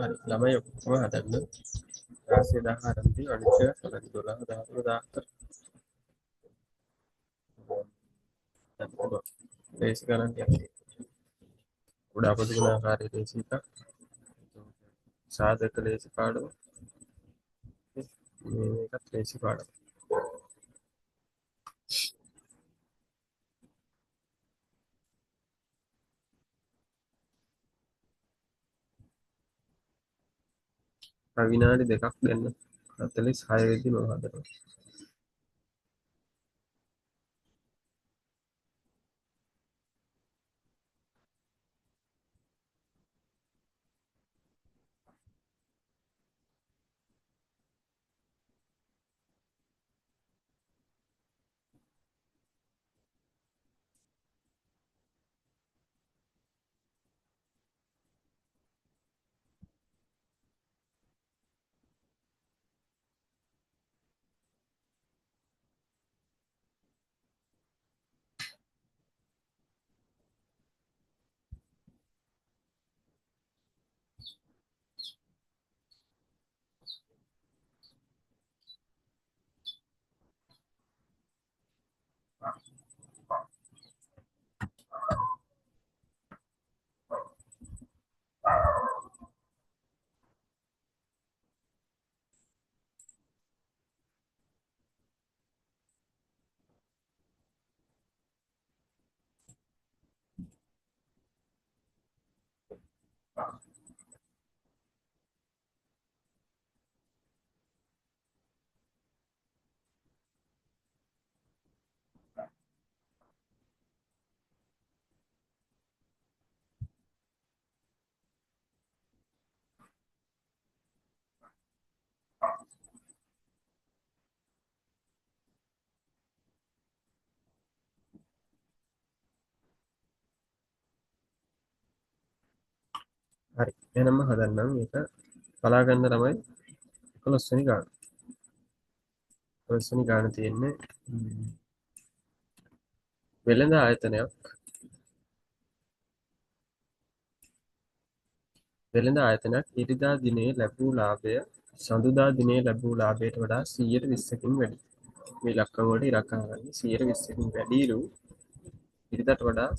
හරි ළමයි ඔක්කොම හදන්න 16 ආරම්භي අනිත් ඒවා කරන්න 12 13 14 ලේසි ගණන් යන්නේ උඩ අපිට ගුණ ආකාරයේ ලේසි එකක් සාධක ලේසි පාඩම මේකත් ලේසි පාඩම විනාඩි දෙකක් දෙන්න 46 වෙද්දි මම හදනවා හරි එහෙනම් මම හදන්නම් මේක බලා ගන්න ළමයි 11 වෙනි ගාන 11 වෙනි ගාන තියෙන්නේ වෙළඳ ආයතනයක් ඉරිදා දිනේ ලැබූ ලාභය සඳුදා දිනේ ලැබූ ලාභයට වඩා 120කින් වැඩි. මේ ඉලක්කම් වලට ඉලක්කම් ගන්න 120කින් වැඩිලු ඉරිදාට වඩා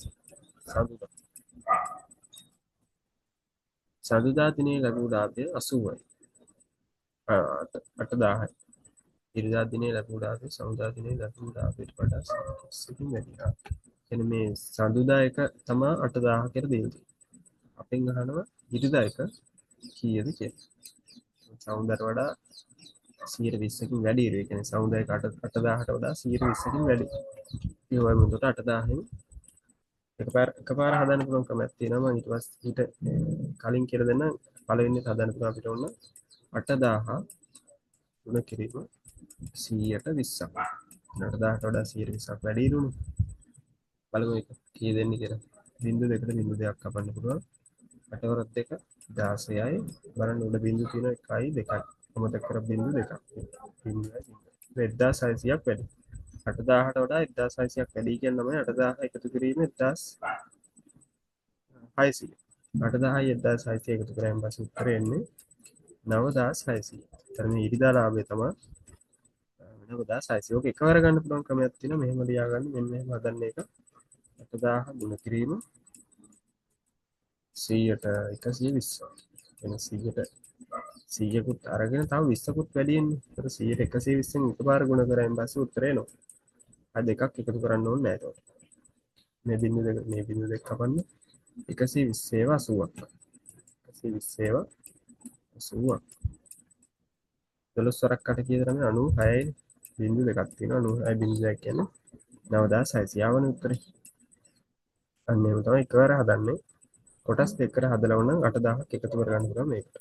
සඳුදා. සඳුදා දිනේ ලැබූ ලාභය 80යි. 8000යි. ඉරිදා දිනේ ලැබූ ලාභය සඳුදා දිනේ ලැබූ ලාභයට වඩා 120කින් වැඩි. එන්නේ මේ සඳුදා එක තමයි 8000 කියලා දෙන්නේ. අපෙන් අහනවා ඉරිදා එක කීයද කියලා. සඳුදාට වඩා 120කින් වැඩි. ඒ කියන්නේ සමුදාය 8000ට වඩා 120කින් වැඩි. ඒ වගේ මොකට 8000න් එකපාර හදන්න පුළුවන් කමක් තියෙනවා. මම ඊට පස්සේ ඊට කලින් කියලා දෙන්න පළවෙනිත් හදන්න පුළුවන් අපිට ඕන 8000 ගුණ කිරීම 120ක්. 8000ට වඩා 120ක් වැඩි ඉරුණු. බලමු ඒක කී දෙන්නේ කියලා. බිංදු දෙකට බිංදු දෙකක් කපන්න පුළුවන්. 8 වරක් 2 16යි. බලන්න උඩ බිංදු තියෙන 1යි 2යි. අමතක කර බිංදු දෙකක්. 1600ක් වැඩි. 8000ට වඩා 1600ක් වැඩි කියන්නේ තමයි 8000 එකතු කිරීම 1600. 8000යි 1600 එකතු කරාම පස්සේ උත්තරය එන්නේ 9600. එතන මේ ඉරිදා ලාභය තමයි 9600. ඕක එකවර ගන්න පුළුවන් ක්‍රමයක් තියෙනවා. මෙහෙම ලියා ගන්න. මෙන්න මෙහෙම හදන්න එක. 8000 ගුණ කිරීම 100ට 120. එන 100ට 100කුත් අරගෙන තව 20කුත් වැඩි වෙන්නේ. ඒතර 100ට 120න් එකපාර ගුණ කරාම පස්සේ උත්තරය එනවා. ආ දෙකක් එකතු කරන්න ඕනේ නැහැ ඒතකොට. මේ බිංදු දෙක කපන්න 120 ඒවා 80ක් 120 ඒවා 80ක් 12 වරක් කට කීයද තමයි 96යි බිංදු දෙකක් තියෙනවා 96 බිංදු දෙකක් කියන්නේ 9600 ආවනේ උත්තරේ අන්න එහෙම තමයි එකවර හදන්නේ කොටස් දෙකකට හදලා වුණනම් 8000ක් එකතු කරගන්න පුළුවන් මේකට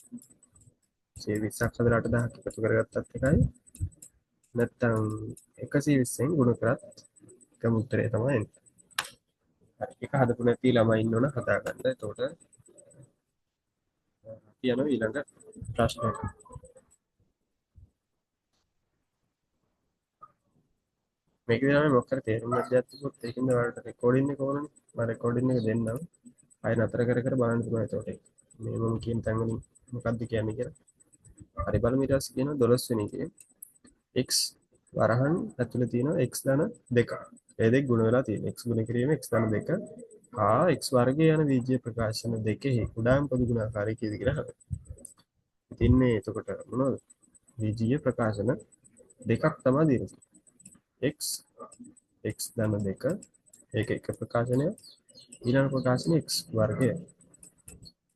120ක් හදලා 8000ක් එකතු කරගත්තත් එකයි නැත්තම් 120ෙන් ගුණ කරත් එකම උත්තරේ තමයි එන්නේ හරි එක හදපු නැති ළමයි ඉන්නවනම් හදාගන්න එතකොට යනවා ඊළඟ ප්‍රශ්නයට මේක තමයි මොකක් හරි තේරුම් ගන්න දෙයක් තිබුණොත් ඒකින්ද ඔයාලට රෙකෝඩින් එක ඕනනේ මම රෙකෝඩින් එක දෙන්නම් ආයෙ නතර කර කර බලන්න පුළුවන් එතකොට මේ මම කියන තැන් වලින් මොකක්ද කියන්නේ කියලා. හරි බලමු. ඊට පස්සේ කියනවා 12 වෙනි එකේ x වරහන් ඇතුලේ තියෙනවා x ධන 2. ඒ දෙක ගුණ වෙලා තියෙනවා. x ගුණ කිරීම x ධන 2 හා x වර්ගය යන බීජීය ප්‍රකාශන දෙකෙහි කුඩාම පොදු ගුණාකාරය කීයද කියලා අහනවා. ඉතින් මේ එතකොට මොනවද? බීජීය ප්‍රකාශන දෙකක් තමයි දෙන්නේ. x x ධන 2 ඒක එක ප්‍රකාශනය, ඊළඟ ප්‍රකාශනය x වර්ගය.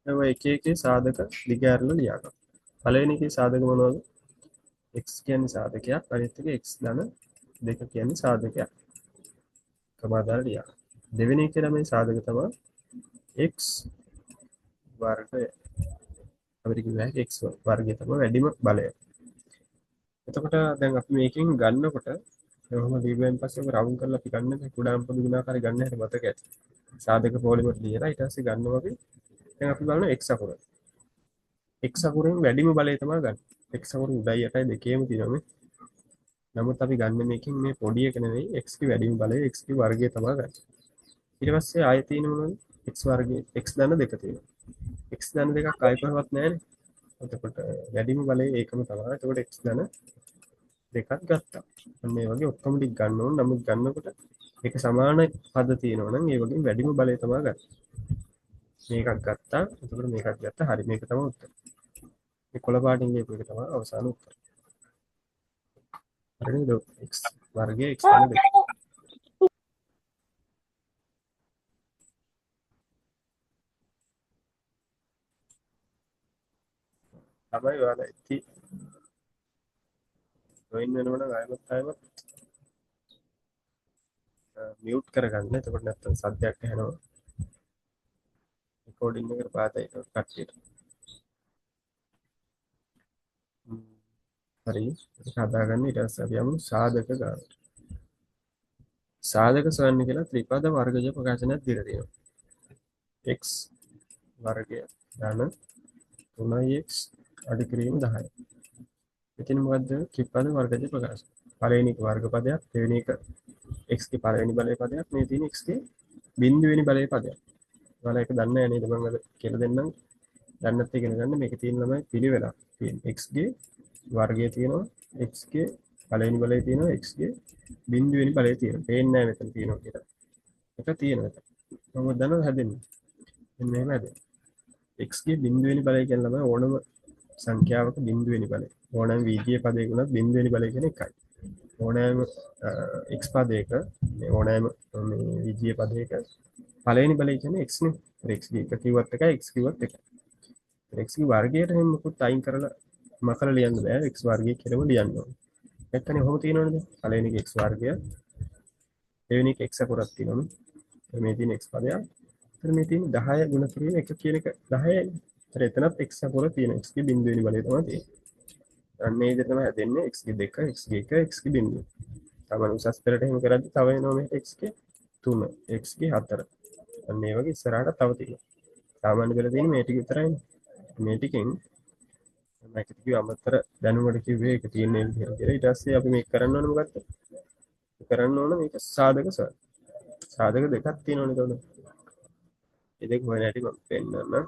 දැන් ඔය එක එකේ සාධක දිගහැරලා ලියා ගන්න. පළවෙනි එකේ සාධක මොනවද? x කියන්නේ සාධකයක්, අනිත් එක x ධන 2 කියන්නේ සාධකයක්. සමාදාන ලියා. දෙවෙනි එකේ ළමයි සාධක තමයි x වර්ගය. අපිට කිව්වා x වර්ගය තමයි වැඩිම බලය. එතකොට දැන් අපි මේකෙන් ගන්නකොට කොහොම දීවෙන් පස්සේ ඔක රවුන්ඩ් කරලා අපි ගන්න කුඩාම පොදු ගුණාකාරය ගන්න හැටි මතක ඇති. සාධක පොලිමර් ලියලා ඊට පස්සේ ගන්නවා අපි. දැන් අපි බලන x අකුර. x අකුරෙන් වැඩිම බලය තමයි ගන්න. x අකුර උඩයි යටයි දෙකේම තියෙනවා මේ. නමුත් අපි ගන්න මේකෙන් මේ පොඩි එක නෙවෙයි x ගේ වැඩිම බලය x ගේ වර්ගය තමයි ගන්න. ඊට පස්සේ ආයෙ තියෙන මොනවද? x වර්ගය x ධන 2 තියෙනවා. x ධන 2ක් ආයෙ කොහොමවත් නැහැනේ. එතකොට වැඩිම බලය ඒකම තමයි. එතකොට x ධන 2ක් ගත්තා. අන්න ඒ වගේ ඔක්කොම ටික ගන්න ඕන. නමුත් ගන්නකොට ඒක සමාන පද තියෙනවා නම් ඒ වගේ වැඩිම බලය තමයි ගන්න. මේකක් ගත්තා. එතකොට මේකක් ගත්තා. හරි මේක තමයි උත්තර. මේ කොළ පාටින් කියපු එක තමයි අවසාන උත්තර. හරිද? x වර්ගය x ධන 2. තමයි ඔයාලා ඉති ජොයින් වෙනවා නම් ආයෙත් මියුට් කරගන්න. එතකොට නැත්තම් සද්දයක් ඇහෙනවා. රෙකෝඩින් එකට පාතයි කට්ටියට. හරි. ඒක හදාගන්න. ඊට පස්සේ අපි යමු සාධක ගන්න. සාධක සොයන්න කියලා ත්‍රිපද වර්ගජ ප්‍රකාශනයක් දීලා තියෙනවා. x වර්ගය ධන 3x අඩු කිරීම 10. මෙතන මොකද්ද? ත්‍රිපද වර්ගජ ප්‍රකාශන. පළවෙනි එක වර්ග පදයක්, දෙවෙනි එක x ගේ පළවෙනි බලය පදයක්, මේ තියෙන x ගේ බිඳුවෙනි බලය පදයක්. ඔයාලා ඒක දන්නේ නැහැ නේද? මම අද කියලා දෙන්නම්. දන්නත් ඉගෙන ගන්න. මේක තියෙන ළමයි පිළිවෙලක්. තියෙන x ගේ වර්ගය තියෙනවා, x ගේ පළවෙනි බලය තියෙනවා, x ගේ බිඳුවෙනි බලය තියෙනවා. පේන්නේ නැහැ මෙතන තියෙනවා කියලා. එක තියෙනවා. මොකද දන්නවද හැදෙන්නේ? මෙන්න මෙහෙම හැදෙන්නේ. x ගේ බිඳුවෙනි බලය කියන ළමයි ඕනම සංඛ්‍යාවක බිඳුවෙනි බලය. ඕනෑම වීජීය පදයක උනත් බිඳුවෙනි බලය කියන එකයි. ඕනෑම x පදයක ඕනෑම මේ වීජීය පදයක පළවෙනි බලය කියන්නේ x නේ. x ගේ එක කිව්වත් එකයි x කිව්වත් එකයි. x ගේ වර්ගයට එහෙම මොකුත් අයින් කරලා මකලා ලියන්න බෑ. x වර්ගය කියලාම ලියන්න ඕනේ. නැත්නම් ඔහොම තියෙනවනේ. පළවෙනි එක x වර්ගය, දෙවෙනි එක x අකුරක් තියෙනවනේ. මේ තියෙන x පදයක්. ඊට මේ තියෙන 10 ගුණ කිරීම එක කියන එක 10යි. ඒතර එතනත් x අකුර තියෙන x ගේ බිඳුවෙනි බලය තමයි තියෙන්නේ. අන්න ඒ විදිහට තමයි හැදෙන්නේ x ගේ 2, x ගේ 1, x ගේ බිඳුව. තමයි උසස් පෙරට එහෙම කරද්දි තව එනවා මේ x ගේ 3, x ගේ 4. අන්න ඒ වගේ ඉස්සරහට තව තියෙනවා. සාමාන්‍ය පෙළ තියෙන්නේ මේ ටික විතරයිනේ. මේ ටිකෙන් මම කිව්ව අමතර දැනුමට කිව්වේ ඒක තියෙන්නේ කියලා. ඊට පස්සේ අපි මේක කරන්න ඕනේ මොකක්ද? කරන්න ඕන මේක සාධක සොයන්න. සාධක දෙකක් තියෙනවනේ එතකොට. ඒ දෙක හොයන හැටි මම පෙන්නන්න.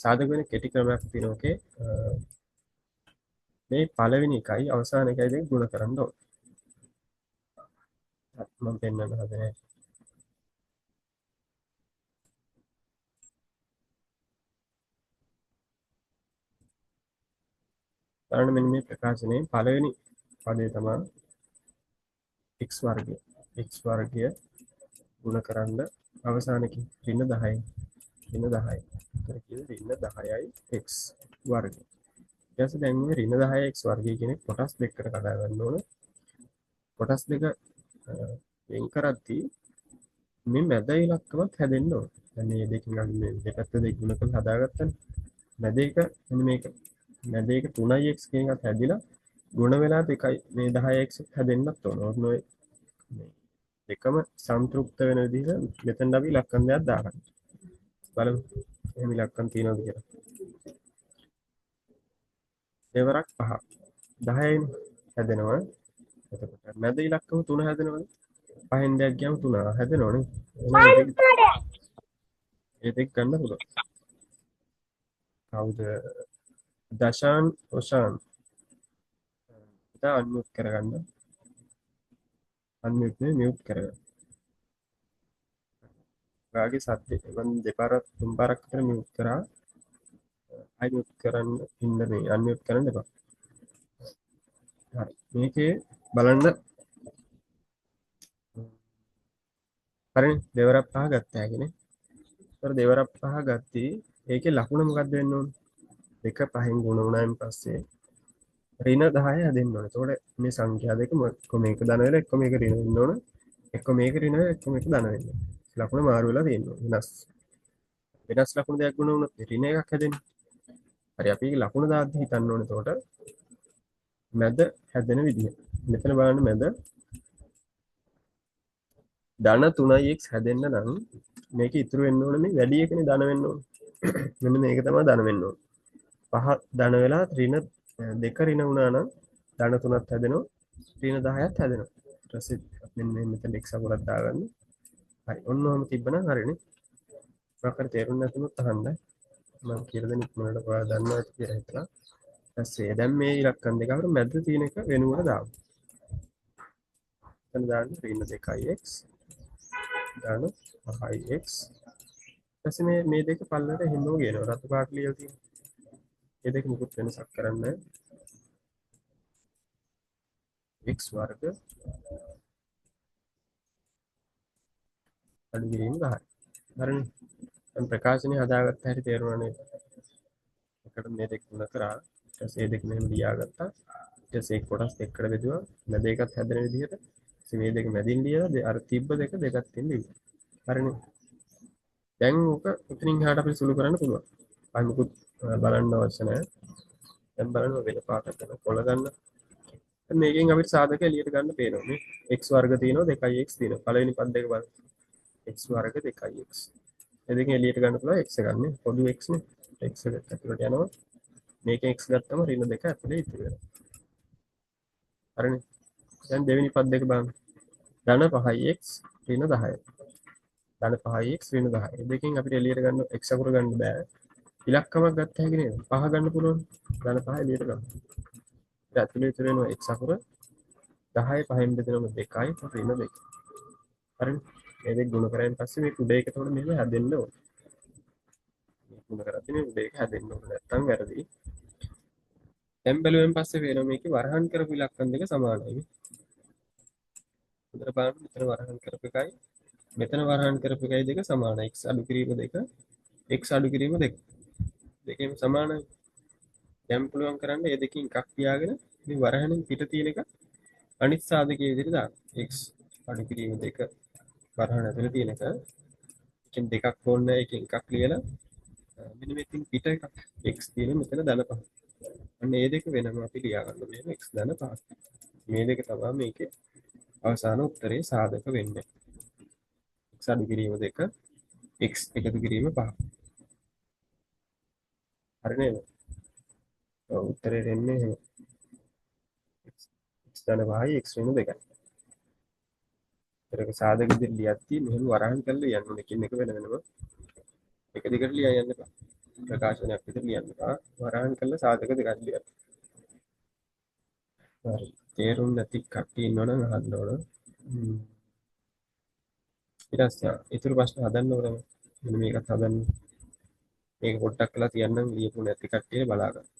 සාධක වෙන කෙටි ක්‍රමයක් තියෙනවා. ඕකේ. මේ පළවෙනි එකයි අවසාන එකයි දෙක ගුණ කරන්න ඕනේ. මම පෙන්නන්න හදන්නේ. බලන්න මෙන්න මේ ප්‍රකාශනයේ පළවෙනි පදේ තමයි x වර්ගය. x වර්ගය ගුණ කරන්න අවසානකේ ඍණ 10යි. ඍණ 10යි. ඒතර කියන්නේ ඍණ 10යි x වර්ගය. ඊට පස්සේ දැන් මේ ඍණ 10යි x වර්ගය කියන කොටස් දෙකකට කඩා ගන්න ඕන. කොටස් දෙක වෙන් කරද්දී මේ මැද ඉලක්කමත් හැදෙන්න ඕන. දැන් මේ දෙකෙන් අපි මේ දෙපැත්ත දෙක ගුණ කරලා හදාගත්තනේ. මැද එක මෙන්න මේක. මැද එක 3x කියන එකත් හැදිලා ගුණ වෙලා දෙකයි මේ 10x හැදෙන්නත් ඕන. ඔන්න ඔය මේ දෙකම සම්තෘප්ත වෙන විදිහට මෙතනට අපි ඉලක්කම් දෙකක් දාගන්න. බලමු එහෙම ඉලක්කම් තියනවද කියලා. දෙවරක් 5. 10යිනේ හැදෙනවා. එතකොට මැද ඉලක්කම 3 හැදෙනවනේ. 5න් දෙයක් ගියාම 3 හැදෙනවනේ. එහෙනම් ඒ දෙක ගන්න පුළුවන්. කවුද? දශාන් ඔෂාන්. ඉතා අන්මියුට් කරගන්න. අන්මියුට් නේ මියුට් කරගන්න. ඔයාගේ සද්දේ මම දෙපාරක් තුන් පාරක් විතර මියුට් කරා. ආයි මියුට් කරන්න ඉන්න මේ අන්මියුට් කරන්න එපා. හරි. මේකේ බලන්න හරිනේ දෙවරක් පහ ගත්තා හැකිනේ. ඒතර දෙවරක් පහ ගත්තී ඒකේ ලකුණ මොකක්ද වෙන්න ඕනේ? දෙක පහෙන් ගුණ වුණායින් පස්සේ ඍණ 10 හැදෙන්න ඕනේ. එතකොට මේ සංඛ්‍යා දෙක එක්ක මේක ධන වෙලා එක්ක මේක ඍණ වෙන්න ඕනේ. එක්ක මේක ඍණ වෙලා එක්ක මේක ධන වෙන්න ඕනේ. ලකුණ මාරු වෙලා තියෙනවා. වෙනස් ලකුණු දෙයක් ගුණ වුණොත් ඍණ එකක් හැදෙන්නේ. හරි අපි ඒක ලකුණ දාද්දි හිතන්න ඕනේ. එතකොට මැද හැදෙන විදිහ. මෙතන බලන්න මැද ධන 3x හැදෙන්න නම් මේක ඉතුරු වෙන්න ඕනේ මේ වැඩි එකනේ ධන වෙන්න ඕනේ. මෙන්න මේක තමයි ධන වෙන්න ඕනේ. පහ ධන වෙලා ඍණ දෙක ඍණ වුණා නම් ධන 3ක් හැදෙනවා. ඍණ 10ක් හැදෙනවා. ඊට පස්සේ මෙන්න මෙතන x අකුරක් දාගන්න. හරි. ඔන්න ඔහම තිබ්බනම් හරිනේ. මොකක්ද තේරුම් නැතුනොත් අහන්න. මම කියලා දෙන්න ඉක්මනට ඔයාලා දන්නවා කියලා හිතලා. ඊපස්සේ දැන් මේ ඉලක්කම් දෙක අතර මැද තියෙන එක වෙනුවට දාමු. එතන දාන්න ඍණ 2x දාන 5x. ඊපස්සේ මේ දෙක පල්ලට හෙන්නෝ ගේනවා. රතු පාට ලියලා තියෙනවා. මේ දෙක මුකුත් වෙනසක් කරන්නේ x වර්ග අඩු කිරීම 10. හරිනේ. දැන් ප්‍රකාශනය හදාගත්ත හැටි තේරුණා නේද? එකට මේ දෙක තුන කරා. ඊට පස්සේ මේ දෙක මෙහෙම ලියාගත්තා. ඊට පස්සේ එක කොටස් දෙකකට බෙදුවා. මැද එකත් හැදෙන විදිහට. ඉතින් මේ දෙක මැදින් ලියලා අර තිබ්බ දෙක දෙකක් තින් ලියුවා. හරිනේ. දැන් උක උතනින් එහාට අපිට සුළු කරන්න පුළුවන්. ආයි මුකුත් බලන්න අවශ්‍ය නැහැ. දැන් බලන්න වෙන පාටක් ගන්න කොළ ගන්න. දැන් මේකෙන් අපිට සාධක එළියට ගන්න පේනවා නේ. x වර්ග තියෙනවා 2x තියෙනවා. පළවෙනි පද දෙක බලන්න. x වර්ග 2x. මේ දෙකෙන් එළියට ගන්න පුළුවන් x ගන්න. පොදු x නේ. x එකට ඇතුළට යනවා. මේකෙන් x ගත්තම ඍණ 2 ඇතුළේ ඉතුරු වෙනවා. හරිනේ. දැන් දෙවෙනි පද දෙක බලන්න. ධන 5x ඍණ 10. ධන 5x ඍණ 10. දෙකෙන් අපිට එළියට ගන්න x අකුර ගන්න බෑ. ඉලක්කමක් ගත්ත හැකි නේද? 5 ගන්න පුළුවන්. ධන 5 එළියට ගන්න. ඊට ඇතුළේ ඉතුරු වෙනවා x අකුර 10 5න් බෙදෙනම 2යි ඍණ 2. හරිනේ. මේ දෙක ගුණ කරායින් පස්සේ මේ උඩ එක එතකොට මෙහෙම හැදෙන්න ඕනේ. ගුණ කරද්දී මේ උඩ එක හැදෙන්න ඕනේ. නැත්තම් වැරදි. දැන් බැලුවෙන් පස්සේ වෙනවා මේකේ වරහන් කරපු ඉලක්කම් දෙක සමානයි. හොඳට බලන්න මෙතන වරහන් කරපු එකයි මෙතන වරහන් කරපු එකයි දෙක සමානයි. x අඩු කිරීම දෙක x අඩු කිරීම දෙක දෙකේම සමානයි. දැන් පුළුවන් කරන්න මේ දෙකෙන් එකක් තියාගෙන මේ වරහණෙන් පිට තියෙන එක අනිත් සාධකයේ විදිහට දාන්න. x අඩු කිරීම දෙක වරහණ ඇතුලේ තියෙන එක එකෙන් දෙකක් ඕනේ එකෙන් එකක් ලියලා මෙන්න මෙතෙන් පිට එකක් x තියෙන මෙතන ධන පහ. අන්න මේ දෙක වෙනම අපි ලියා ගන්න මේක x ධන පහ. මේ දෙක තමයි මේකේ අවසාන උත්තරේ සාධක වෙන්නේ. x අඩු කිරීම දෙක x එකතු කිරීම පහ. හරි නේද? ඔව් උත්තරේ දෙන්නේ එහෙම. x ධන පහයි x වෙන දෙකයි. ඒතරක සාධක විදිහට ලියද්දී මෙහෙම වරහන් කරලා ලියන්න ඕනේ. එකින් එක වෙන වෙනම එක දිගට ලියා යන්න එපා. ප්‍රකාශනයක් විදිහට ලියන්න එපා. වරහන් කරලා සාධක දෙකක් ලියන්න. හරි. තේරුම් නැති කට්ටිය ඉන්නවනම් අහන්න ඕන. ඊට පස්සේ ඊතුරු ප්‍රශ්න හදන්න ඕනම. මෙන්න මේකත් හදන්න. මේක පොඩ්ඩක් කරලා තියන්නම් ලියපු නැති කට්ටිය බලා ගන්න.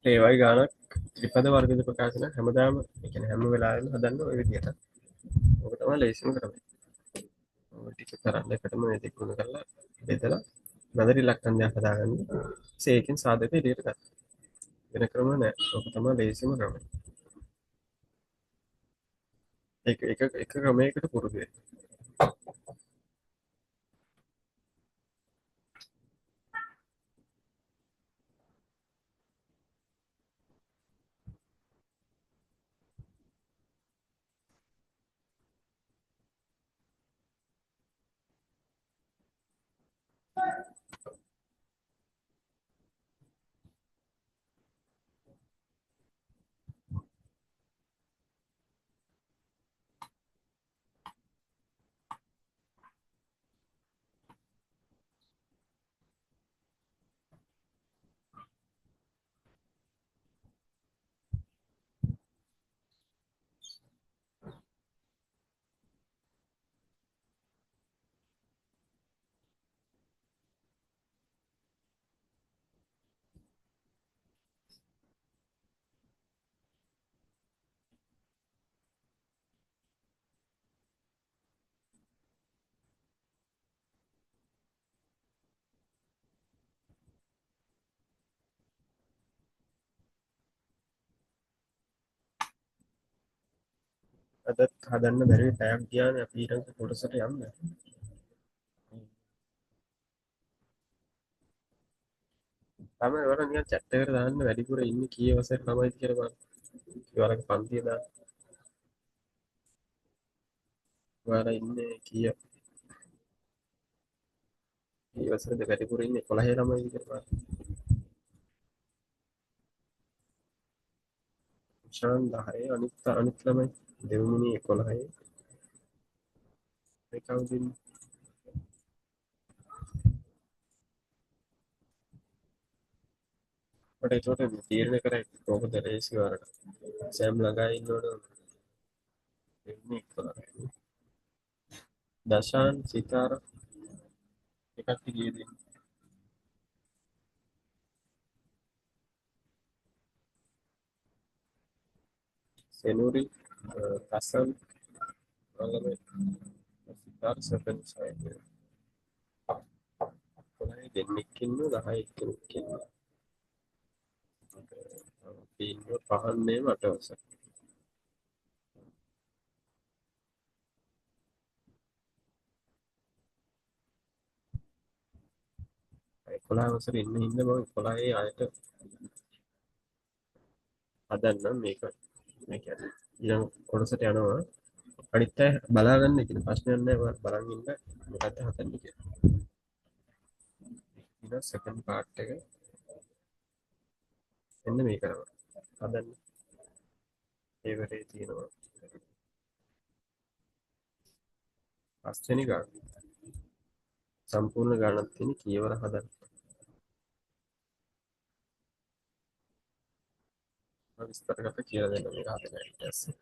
ඒ වගේ ගානක් ත්‍රිපද වර්ගද ප්‍රකාශන හැමදාම ඒ කියන්නේ හැම වෙලාවෙම හදන්න ওই විදිහට. ඔක තමයි ලේසිම ක්‍රමය. ඔය ටික කරන්න එකටම මේ දෙකුණ කරලා බෙදලා මැද රිලක්කන්ඩයක් හදාගන්න. ඒකෙන් සාධක එළියට ගන්න. වෙන ක්‍රම නෑ. ඔක තමයි ලේසිම ක්‍රමය. එක ක්‍රමයකට පුරුදු වෙන්න. අදත් හදන්න බැරි පැයක් ගියානේ අපි ඊළඟ කොටසට යන්න. තමයි ඔයාලා නිකන් chat එකට දාන්න වැඩිපුර ඉන්නේ කී වසරේ ළමයිද කියලා බලන්න. ඔයාලගේ පන්තිය දාන්න. ඔයාලා ඉන්නේ කී වසරේද වැඩිපුර ඉන්නේ 11 ළමයිද කියලා බලන්න. ශාන් 10 අනිත් ළමයි දෙවුමුණි 11 ඒ කවුද ඉන්නේ? මට ඒකට තීරණය කරන්න කොහොමද ලේසි වරට. සෑම් ළඟා ඉන්නවනේ එන්නේ 11. දශාන් සිතාර එකක් ගියේද? සෙනුරි කසන් ළමයි සිතාර සෙකන්ඩ් සයිඩ්. 11 දෙන්නෙක් ඉන්නවා 10 එක්කෙනෙක් ඉන්නවා. අපි ඉන්නවා පහන්නේ මට වසර. කොලා වසර ඉන්න හින්දා මම 11 අයට හදන්නම් මේක. මේ කියන්නේ ඊළඟ කොටසට යනවා. අනිත් අය බලාගන්න කියන ප්‍රශ්නයක් නැහැ. ඔයාලා බලන් ඉන්න මොකද්ද හදන්නේ කියලා. ඊළඟ සෙකන්ඩ් පාර්ට් එක එන්න මේ කරනවා. හදන්න. ඒ වෙලේ තියෙනවා. පස්වෙනි ගාන. සම්පූර්ණ ගානක් තියෙන කියවර හදන්න. මම විස්තර කරලා කියලා දෙන්න මේක හදන්න ඊට පස්සේ.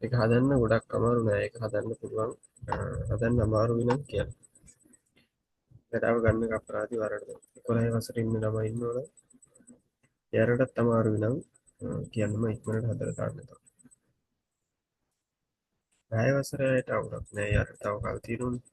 ඒක හදන්න ගොඩක් අමාරු නෑ. ඒක හදන්න පුළුවන්. හදන්න අමාරු වෙනම් කියන්න. දඩාව ගන්න එක අපරාධි වරද. 11 වසරේ ඉන්න ළමයි ඉන්නවනේ. එයාලටත් අමාරු වෙනම් කියන්නම ඉක්මනට හදලා ගන්න. 10 වසරේ අයට අවුලක් නෑ. එයාට තව කල් තියෙනවනේ.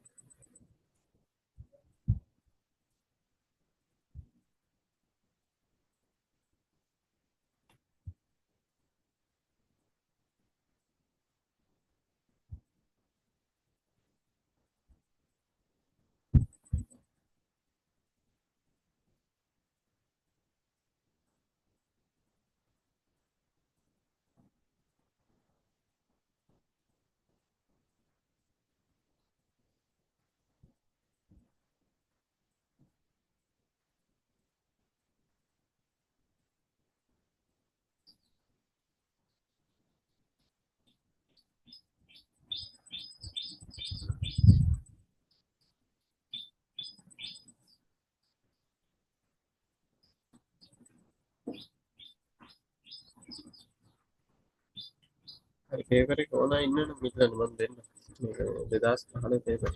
හරි පේපර් එක ඕනා ඉන්නවනේ මිලන්න මම දෙන්න. මේක 2015 පේපර්.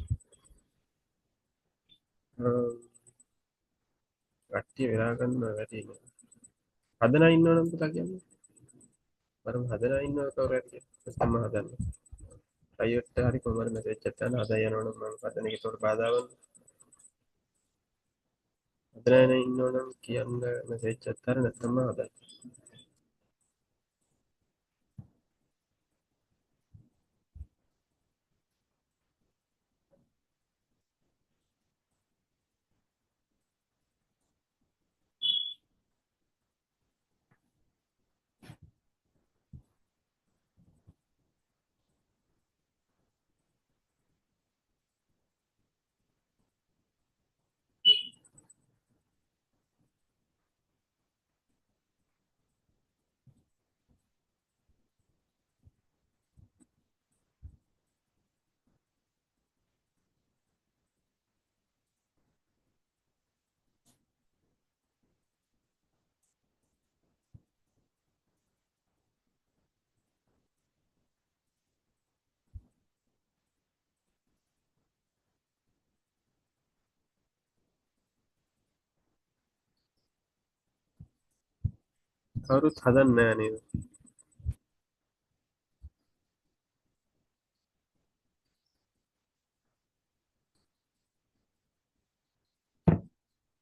කට්ටිය වෙලා ගන්න වැඩි නේ. හදලා ඉන්නවනම් පුතා කියන්නේ. මරම හදලා ඉන්නව කවුරු හරි තමයි හදන්න. අයියොත් හරි කොහමද මෙසේජ් එකක් දාන්න හදා යනවනම් මම හදන එක උඩ බාධාවක්. හදලා ඉන්නවනම් කියන්න මෙසේජ් එකක් දාන්න නැත්නම් මම හදන්න. කවුරුත් හදන්නේ නැහැ නේද?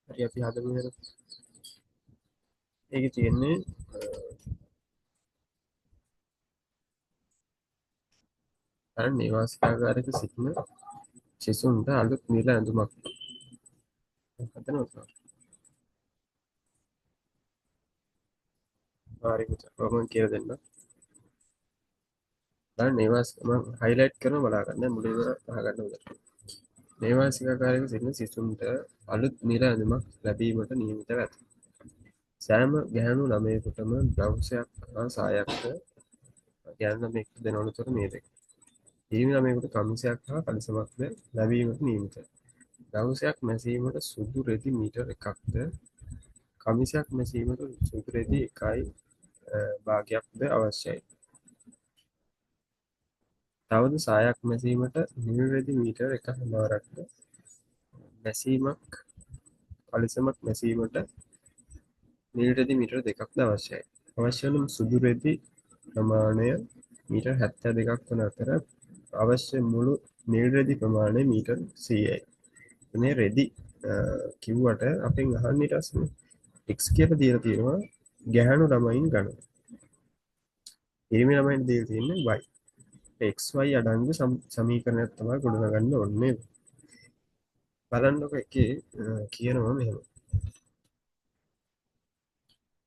හරි අපි හදමු එහෙනම්. ඒකේ තියෙන්නේ අර නිවාසිකාගාරයක සිටින සිසුන්ට අලුත් නිල ඇඳුමක් හදනවා. හරි පුතා මම කියලා දෙන්නම්. දැන් මම හයිලයිට් කරනවා බලා ගන්න මුලින්ම අහගන්න උදේ. නේවාසිකාගාරයක සිටින සිසුන්ට අලුත් නිල ඇඳුමක් ලැබීමට නියමිතව ඇත. සෑම ගැහැණු ළමයෙකුටම බ්ලවුසයක් හා සායක්ද ගැහැණු ළමයෙකුට දෙනවලුතර මේ දෙක. පිරිමි ළමයෙකුට කමිසයක් හා කලිසමක්ද ලැබීමට නියමිතයි. බ්ලවුසයක් මැසීමට සුදු රෙදි මීටර 1ක්ද කමිසයක් මැසීමට සුදු රෙදි 1.5ක්ද අවශ්‍යයි. තවද සායක් මැසීමට නිල් රෙදි මීටර 1.5ක්ද මැසීමක් කලිසමක් මැසීමට නිල් රෙදි මීටර 2ක්ද අවශ්‍යයි. අවශ්‍ය වන සුදු රෙදි ප්‍රමාණය මීටර් 72ක් වන අතර අවශ්‍ය මුළු නිල් රෙදි ප්‍රමාණය මීටර් 100යි. මේ රෙදි කිව්වට අපෙන් අහන්න ඊට පස්සේ x කියලා දීලා තියෙනවා ගැහැණු ළමයින් ගණන. පිරිමි ළමයින් දීලා තියෙන්නේ y. xy අඩංගු සමීකරණයක් තමයි ගොඩනගන්න ඕනේ. බලන්නකො එකේ කියනවා මෙහෙම.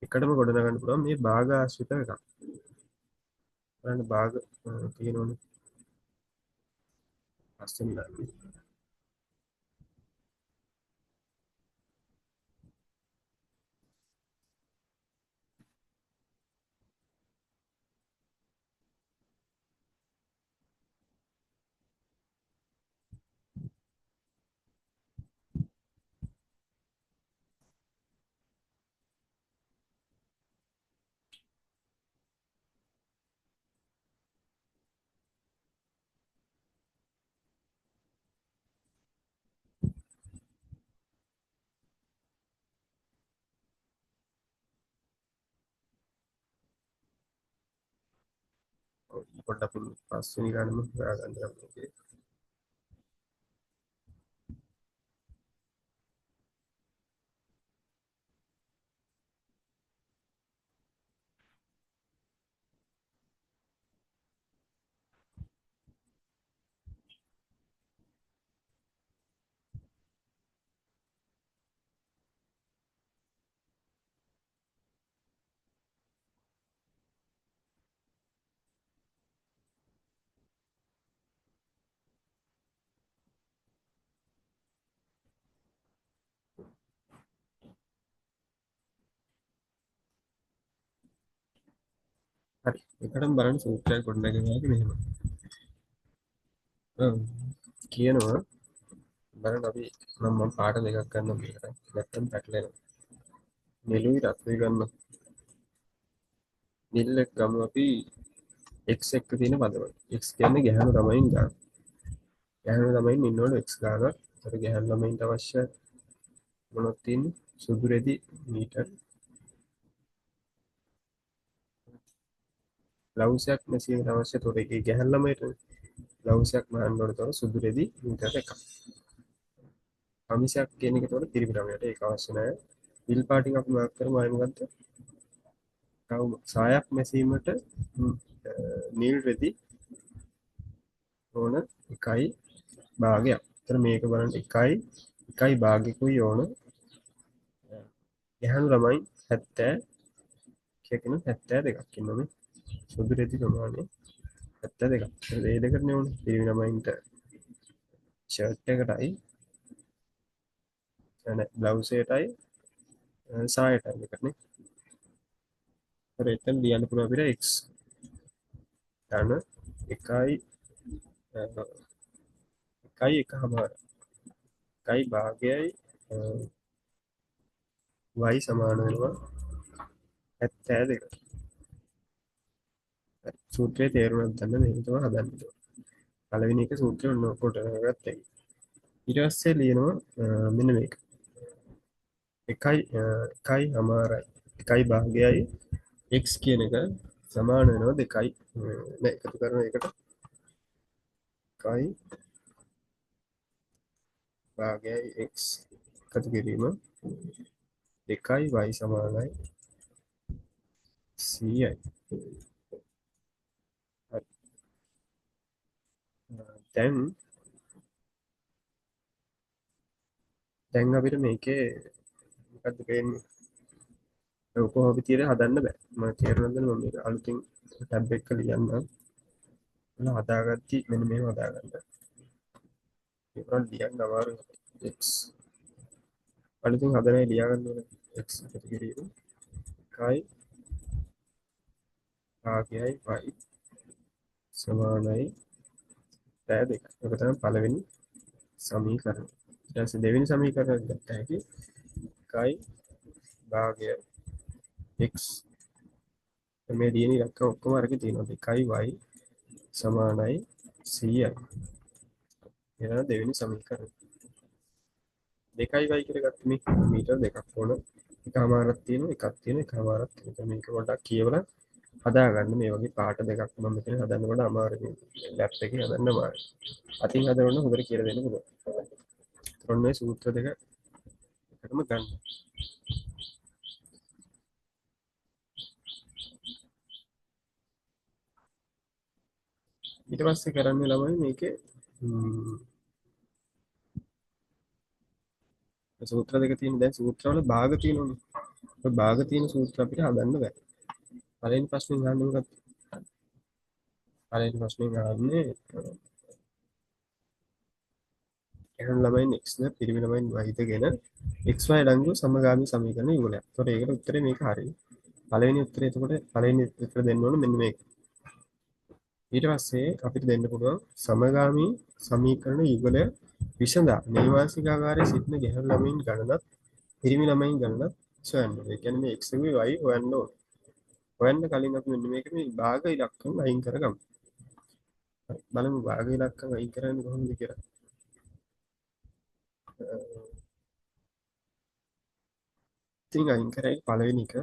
එකටම ගොඩනගන්න පුළුවන් මේ භාග ආශ්‍රිත එකක්. බලන්න භාග තියෙනවනේ. අස්සෙන් ගන්න. පොඩ්ඩක් පස්වෙනි ගානම හොයාගන්න ඕනේ. හරි. එකටම බලන්න සූත්‍රයක් ගොඩනගනවා මෙහෙම. ඔව්. කියනවා බලන්න අපි මම පාඩ දෙකක් ගන්න මේකට. නැත්තම් පැටලෙනවා. නිලුයි රත්වේ ගන්න. නිල් එක ගමු අපි x එක්ක තියෙන පදවල. x කියන්නේ ගැහණු ළමයින් ගන්න. ගැහණු ළමයින් ඉන්නවලු x ගන්න. ඒතර ගැහණු ළමයින්ට අවශ්‍ය මොනවද තියෙන්නේ? සුදු රෙදි මීටර් බ්ලවුස් එකක් මැසීමට අවශ්‍ය. ඒතර ඒකේ ගැහණු ළමයට බ්ලවුස් එකක් මහන්න ඕන. ඒතර සුදු රෙදි මීටර් එකක්. කමිසයක් කියන එක ඒතර පිරිමි ළමයට ඒක අවශ්‍ය නැහැ. විල් පාටින් අපි මාර්ක් කරමු ආයෙ මොකද්ද? සායක් මැසීමට නිල් රෙදි ඕන 1 භාගයක්. එතන මේක බලන්න 1 භාගයකුයි ඕන. ගැහණු ළමයි 70 කියකින 72ක් ඉන්නනේ. සුදු රෙදි ප්‍රමාණය 72ක්. ඒ දෙකනේ ඕනේ. පිරිමි ළමයින්ට ෂර්ට් එකටයි නැ බ්ලවුස් එකටයි සායටයි දෙකනේ. ඒතර එතන ලියන්න පුළුවන් අපිට x ධන 1යි 1යි එකමාර 1යි භාගයයි y සමාන වෙනවා 72. සූත්‍රයේ තේරුමක් ගන්න මේක තමයි හදන්න ඕනේ. පළවෙනි එක සූත්‍රය ඔන්න කොට ගත්තා. ඊට පස්සේ ලියනවා මෙන්න මේක. 1යි අමාරයි 1යි භාගයයි x කියන එක සමාන වෙනවා 2යි නෑ එකතු කරන එකට 1යි භාගයයි x එකතු කිරීම 2යි y සමානයි 100යි. දැන් දැන් අපිට මේකේ මොකද්ද වෙන්නේ? කොහොම විදියට හදන්න බෑ. මම තේරුණාද මම මේක අලුතින් ටැබ් එක ලියන්න. මම හදාගත්ති මෙන්න මේව හදාගන්න. ඒක ලියන්න අමාරුයි. x අලුතින් හදලා ලියාගන්න ඕනේ. x එකතු කිරීම 1යි භාගයයි y සමානයි 2. ඒක තමයි පළවෙනි සමීකරණය. ඊට පස්සේ දෙවෙනි සමීකරණය ගත්ත හැකි 1යි භාගය x මේ දින ඉලක්ක ඔක්කොම අරගෙන තියෙනවා 2y සමානයි 100යි. එනවා දෙවෙනි සමීකරණය. 2y කියලා ගත්ත මේ මීටර දෙකක් ඕන. එකමාරක් තියෙනවා එකක් තියෙනවා එකමාරක් තියෙනවා. මේක පොඩ්ඩක් කියවලා හදාගන්න. මේ වගේ පාට දෙකක් මම මෙතන හදන්නකොට අමාරුයි. ලැප් එකේ හදන්න අමාරුයි. අතින් හදනකොට හොඳට කියලා දෙන්න පුළුවන්. ඔන්න මේ සූත්‍ර දෙක එකටම ගන්න. ඊට පස්සේ කරන්නේ ළමයි මේකේ සූත්‍ර දෙක තියෙන දැන් සූත්‍රවල භාග තියෙනවනේ. ඔය භාග තියෙන සූත්‍ර අපිට හදන්න බෑ. පළවෙනි ප්‍රශ්නේ ගන්න මොකක්ද? පළවෙනි ප්‍රශ්නේ ගන්නේ එහෙනම් ළමයි x ද පිරිමි ළමයි y දගෙන xy ළඟු සමගාමී සමීකරණ යුගලයක්. ඒතකොට ඒකට උත්තරේ මේක හරියි. පළවෙනි උත්තරේ එතකොට පළවෙනි උත්තර දෙන්න ඕන මෙන්න මේක. ඊට පස්සේ අපිට දෙන්න පුළුවන් සමගාමී සමීකරණ යුගලය විසඳා නේවාසිකාගාරයේ සිටින ගැහැණු ළමයින් ගණනත් පිරිමි ළමයින් ගණනත් සොයන්න. ඒ කියන්නේ මේ x එකේ y හොයන්න ඕන. හොයන්න කලින් අපි මෙන්න මේක මේ භාග ඉලක්කම් අයින් කරගමු. බලමු භාග ඉලක්කම් අයින් කරන්නේ කොහොමද කියලා. ඉතින් අයින් කරයි පළවෙනි එක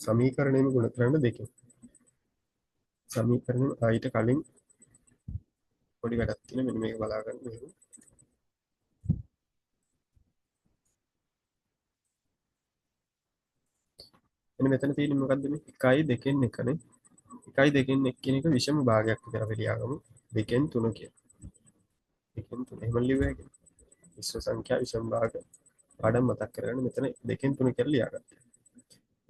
සමීකරණයම ගුණ කරන්න දෙකෙන්. සමීකරණ අයිට කලින් පොඩි වැඩක් තියෙන මෙන්න මේක බලා ගන්න මෙහෙම. මෙන්න මෙතන තියෙන්නේ මොකද්ද මේ 1 2 1නේ. 1 2 1 කියන එක විෂම භාගයක් විතර අපි ලියාගමු. 2 3 කියන. 2 3 එහෙම ලියුවා හැකියි. විශ්ව සංඛ්‍යා විෂම භාග පාඩම් මතක් කරගන්න මෙතන 2 3 කියලා ලියාගන්න.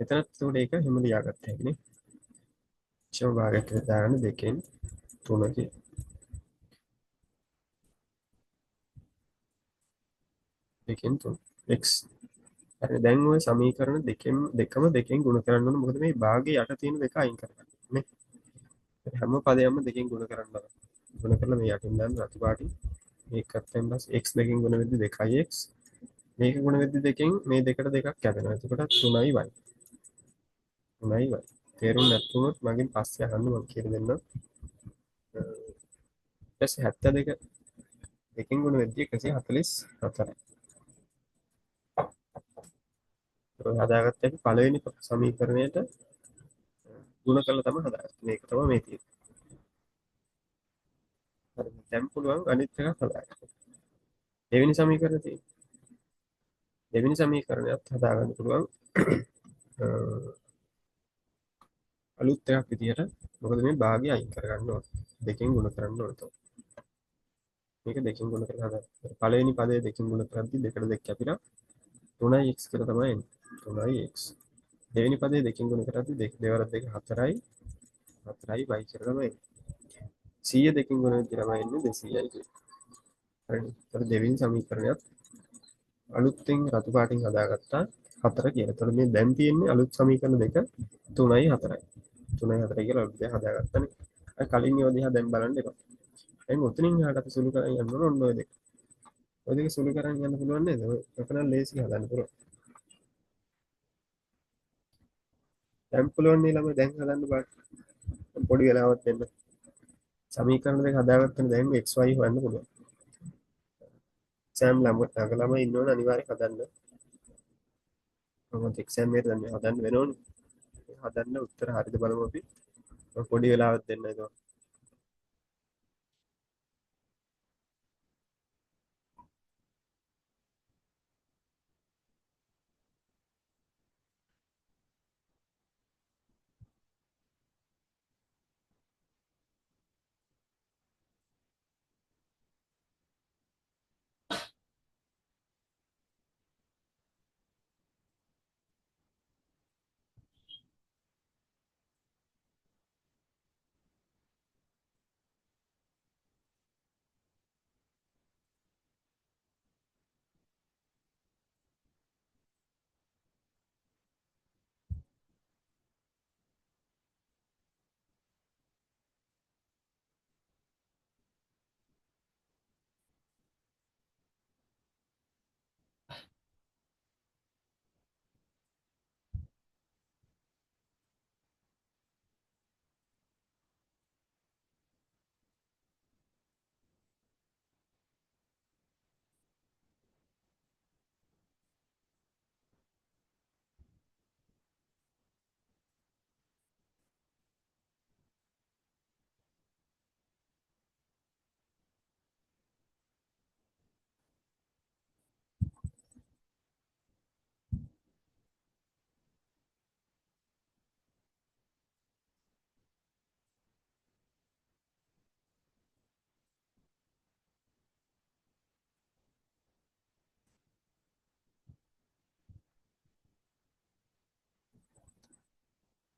මෙතනත් ඒකට ඒක එහෙම ලියාගත්ත හැකිනේ. විෂම භාගයක් විතර දාගන්න 2 3 කියන. 2 3 x. හරි දැන් ওই සමීකරණ දෙකම දෙකෙන් ගුණ කරන්න ඕන මොකද මේ භාගයේ යට තියෙන දෙක අයින් කරගන්න නේ. හැම පදයක්ම දෙකෙන් ගුණ කරන්න ඕන. ගුණ කරලා මේ යටින් දාන්න රතු පාටින් මේකත් එම්බස් x දෙකෙන් ගුණ වෙද්දි 2x මේක ගුණ වෙද්දි දෙකෙන් මේ දෙකට දෙකක් කැපෙනවා. එතකොට 3y 3y තේරුම් නැත්නම් මගෙන් පස්සේ අහන්න මම කියලා දෙන්නම්. ඊට 72 දෙකෙන් ගුණ වෙද්දි 144. ඒක හදාගත්ත අපි පළවෙනි සමීකරණයට ගුණ කරලා තමයි හදාගත්තේ. මේක තමයි මේ තියෙන්නේ. හරි දැන් පුළුවන් අනිත් එකක් හදාගන්න. දෙවෙනි සමීකරණය තියෙන්නේ. දෙවෙනි සමීකරණයත් හදාගන්න පුළුවන්. අ, අලුත් එකක් විදියට මොකද මේ භාගය අයින් කරගන්න ඕන. දෙකෙන් ගුණ කරන්න ඕන. මේක දෙකෙන් ගුණ කරලා හදාගන්න. පළවෙනි පදයේ දෙකෙන් ගුණ කරද්දි දෙකට දෙක කැපිලා 3x කියලා තමයි එන්නේ. 3x. දෙවෙනි පදයේ දෙකෙන් ගුණ කරද්දි දෙක දෙවරක් දෙක 4යි 4යි y කියලා තමයි එන්නේ. 100 දෙකෙන් ගුණ වෙද්දි තමයි එන්නේ 200යි කියලා. හරිද? ඒතර දෙවෙනි සමීකරණයත් අලුත්ෙන් රතු පාටින් හදාගත්තා 4 කියලා. ඒතර මේ දැන් තියෙන්නේ අලුත් සමීකරණ දෙක 3යි 4යි. 3යි 4යි කියලා අලුත් දෙක හදාගත්තානේ. අර කලින් ඒවා දිහා දැන් බලන්න එපා. දැන් ඔතනින් එහාට අපි සුළු කරන් යන්න ඕන ඔන්න ඔය දෙක. ඔය දෙක සුළු කරන් යන්න පුළුවන් නේද? ඔක නම් ලේසි හදන්න පුළුවන්. දැන් පුළුවන් නේ ළමයි දැන් හදන්න බලන්න. පොඩි වෙලාවක් දෙන්න. සමීකරණ දෙක හදාගත්තම දැන් xy හොයන්න පුළුවන්. එක්සෑම් ළමයි ඉන්නවනේ අනිවාර්යෙන් හදන්න. මම එක්සෑම් එකට දැන් හදන්න වෙනවනේ. හදන්න උත්තර හරියද බලමු අපි. පොඩි වෙලාවක් දෙන්න ඒක.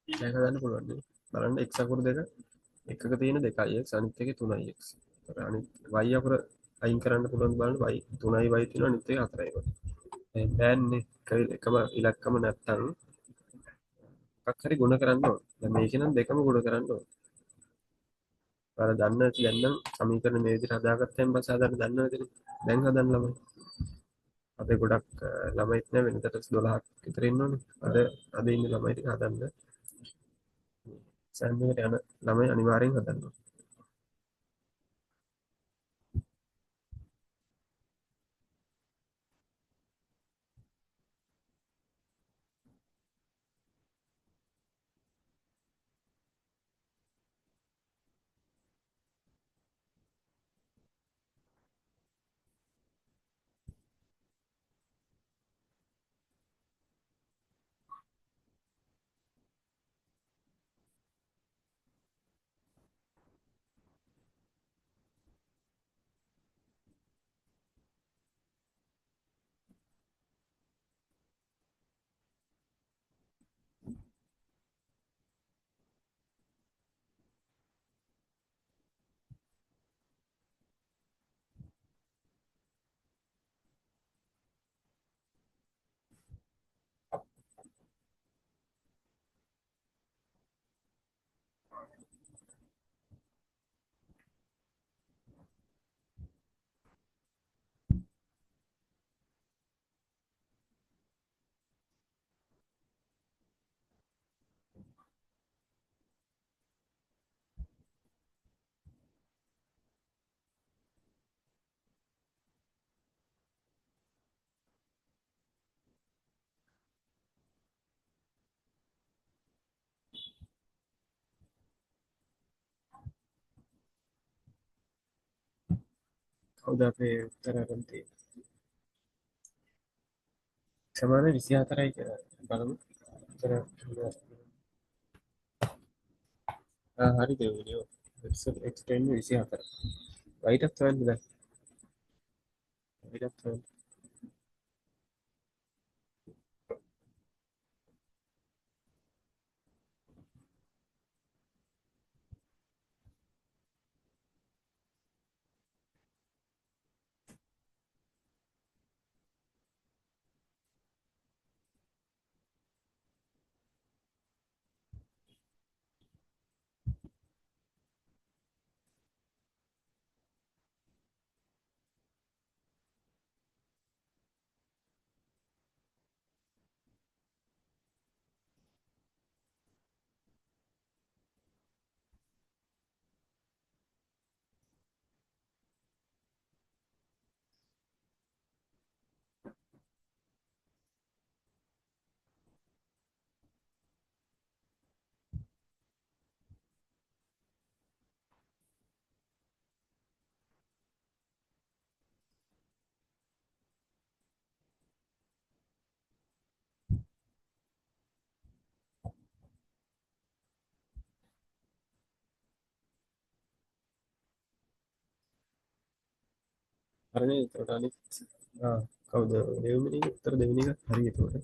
දැන් හදන්න පුළුවන් නේ. බලන්න x අකුරු දෙක එකක තියෙන 2x අනිත් එකේ 3x. අනිත් y අකුර අයින් කරන්න පුළුවන් බලන්න y 3y තියෙනවා අනිත් එකේ 4y. බෑන්නේ එකම ඉලක්කම නැත්තම් එකක් හරි ගුණ කරන්න ඕන. දැන් මේක නම් දෙකම ගුණ කරන්න ඕන. ඔයාලා දන්න ඇති දැන් නම් සමීකරණ මේ විදිහට හදාගත්තෙන් පස්සේ හදන්න දන්නවද? දැන් හදන්න ළමයි. අපේ ගොඩක් ළමයිත් නෑ වෙනදට 12ක් විතර ඉන්නෝනේ. අද ඉන්න ළමයි ටික හදන්න. සෑම් එකට යන ළමයි අනිවාර්යෙන් හදන්න. කවුද අපේ උත්තර අරන් තියෙන්නේ? සමාන 24යි කියලා බලමු. උත්තර හරි දෙවියෝ. එක්ස්ටෙන්ඩ් 24. වයිටත් හොයන්න බෑ. වයිටත් හොයන්න. හරිනේ. ඒකට අනිත් කවුද? දෙවෙනි උත්තර දෙවෙනි එක හරි. ඒකට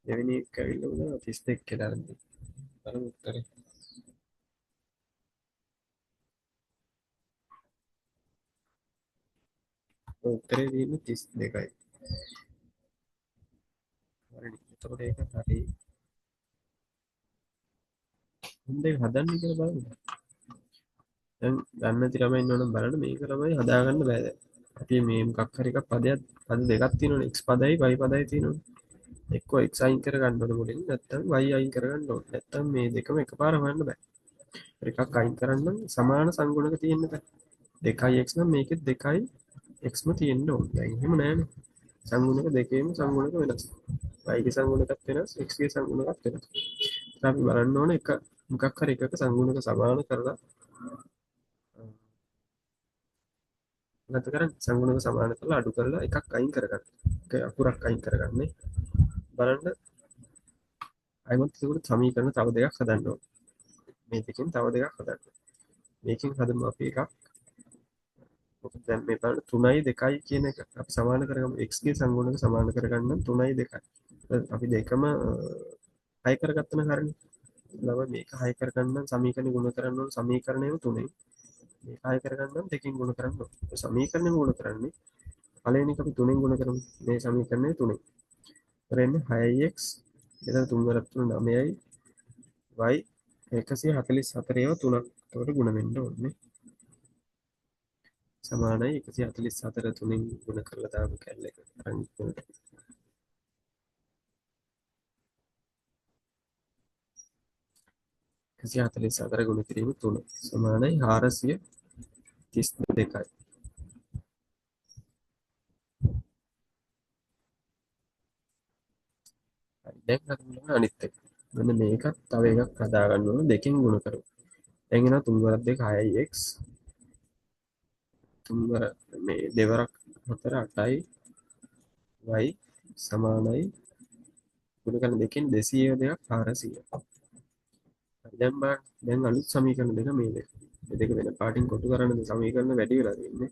දෙවෙනි එක ඇවිල්ලා උනා 32 කියලා අරන් තියෙනවා. බලමු උත්තරේ. උත්තරේ තියෙන්නේ 32යි. හරිනේ. එතකොට ඒක හරි. හොඳ එක හදන්න කියලා බලන්න. දැන් දන්නේ නැති ළමයි ඉන්නවනම් බලන්න මේක ළමයි හදාගන්න බෑ දැන්. අපි මේ මොකක් හරි එකක් පද දෙකක් තියෙනවනේ x පදයි y පදයි තියෙනවනේ. එක්ක x අයින් කරගන්න ඕන මුලින් නැත්නම් y අයින් කරගන්න ඕන. නැත්නම් මේ දෙකම එකපාර හොයන්න බෑ. එකක් අයින් කරන්න සමාන සංගුණක තියෙන්න බෑ. 2x නම් මේකෙත් 2xම තියෙන්න ඕන. දැන් එහෙම නෑනේ. සංගුණක දෙකේම සංගුණක වෙනස්. y ගේ සංගුණකත් වෙනස්, x ගේ සංගුණකත් වෙනස්. අපි බලන්න ඕන එක මොකක් හරි එකක සංගුණක සමාන කරලා නැත කරන්නේ සංගුණක සමාන කරලා අඩු කරලා එකක් අයින් කරගන්න. එක අකුරක් අයින් කරගන්නේ. බලන්න අයිමත් ඒකට සමීකරණ තව දෙකක් හදන්න ඕනේ. මේ දෙකෙන් තව දෙකක් හදන්න. මේකෙන් හදමු අපි එකක්. මොකද දැන් මේ බලන්න 3යි 2යි කියන එක අපි සමාන කරගමු. x ගේ සංගුණක සමාන කරගන්න 3යි 2යි. අපි දෙකම 6 කරගත්තම හරිනේ. ළම මේක 6 කරගන්න සමීකරණ ගුණ කරන්න ඕන සමීකරණයම 3යි. මේක 6 කරගන්න දෙකෙන් ගුණ කරන්න ඕන. සමීකරණය ගුණ කරන්නේ පළවෙනි එක අපි 3ෙන් ගුණ කරමු. මේ සමීකරණය 3යි. කරන්නේ 6x එතන 3 වරක් 3 9යි y 144 ඒවා 3ක්. ඒකට ගුණ වෙන්න ඕනේ. සමානයි 144 3ෙන් ගුණ කරලා දාමු කැල්ල එක. අනිත් 144 ගුණ කිරීම 3 සමානයි 432යි. දැන් හදන්න අනිත් එක. මෙන්න මේකත් තව එකක් හදාගන්න ඕන දෙකෙන් ගුණ කරමු. දැන් එනවා 3 වරක් 2 6x 3 වර මේ දෙවරක් 4 8යි y සමානයි ගුණ කරන දෙකෙන් 202ක් 400. දැන් බලන්න දැන් අලුත් සමීකරණ දෙක මේ දෙක. මේ දෙක වෙන පාටින් කොටු කරන සමීකරණ වැඩි වෙලා තියෙන්නේ.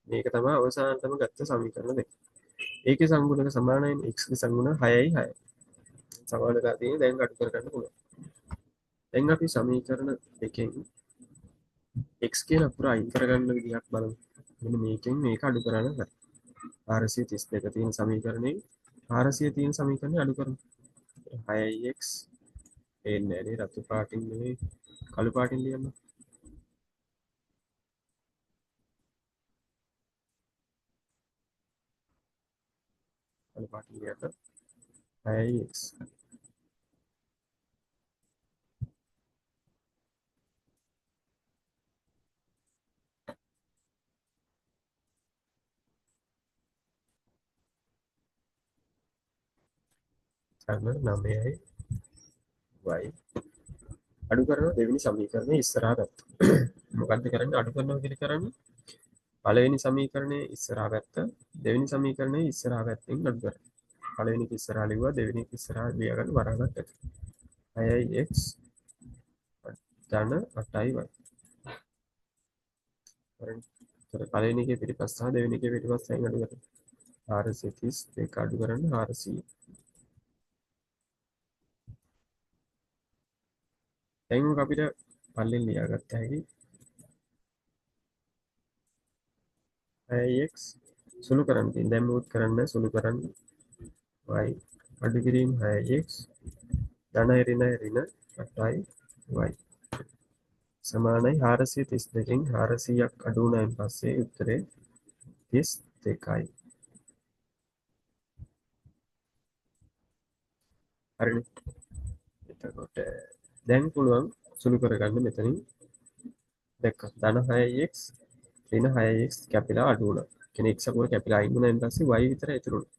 මේක තමයි අවසානටම ගත්ත සමීකරණ දෙක. ඒකේ සංගුණක සමානයි x ගේ සංගුණ 6යි 6. සමාන කරලා තියෙන්නේ දැන් අඩු කර ගන්න පුළුවන්. දැන් අපි සමීකරණ දෙකෙන් x කියන අකුර අයින් කරගන්න විදිහක් බලමු. මෙන්න මේකෙන් මේක අඩු කරන්න බෑ. 432 තියෙන සමීකරණේ 400 තියෙන සමීකරණේ අඩු කරමු. 6x එන්නේ නැහැ රතු පාටින් නෙවෙයි කළු පාටින් ලියන්න. කළු පාටින් ලියන්න. 6x ගන්න 9යි y අඩු කරනවා දෙවෙනි සමීකරණය ඉස්සරහා ගත්තා. මොකද්ද කරන්නේ? අඩු කරනවා කියලා කරන්නේ පළවෙනි සමීකරණයේ ඉස්සරහා පැත්ත දෙවෙනි සමීකරණයේ ඉස්සරහා පැත්තෙන් අඩු කරනවා. පළවෙනි එක ඉස්සරහා ලිව්වා දෙවෙනි එක ඉස්සරහා ලියා ගන්න වරහක් ඇති. 6යි x ධන 8යි y. හරිද? ඒතර පළවෙනි එකේ පිටිපස්ස සහ දෙවෙනි එකේ පිටිපස්සෙන් අඩු කරනවා. 432 අඩු කරන්න 400. දැන් මොක අපිට පල්ලෙන් ලියාගත්ත හැකි 6x සුළු කරන්න තියෙන. දැන් මොකද කරන්න සුළු කරන්න y අඩු කිරීම 6x ධන ඍණ 8y සමානයි 432කින් 400ක් අඩු වුණායින් පස්සේ උත්තරේ 32යි. හරිනේ. එතකොට දැන් පුළුවන් සුළු කරගන්න මෙතනින් දැක්ක ධන 6x ඍණ 6x කැපිලා අඩු වුණා. කියන්නේ x අකුර කැපිලා අයින් වුණායින් පස්සේ y විතරයි ඉතුරු වුණේ.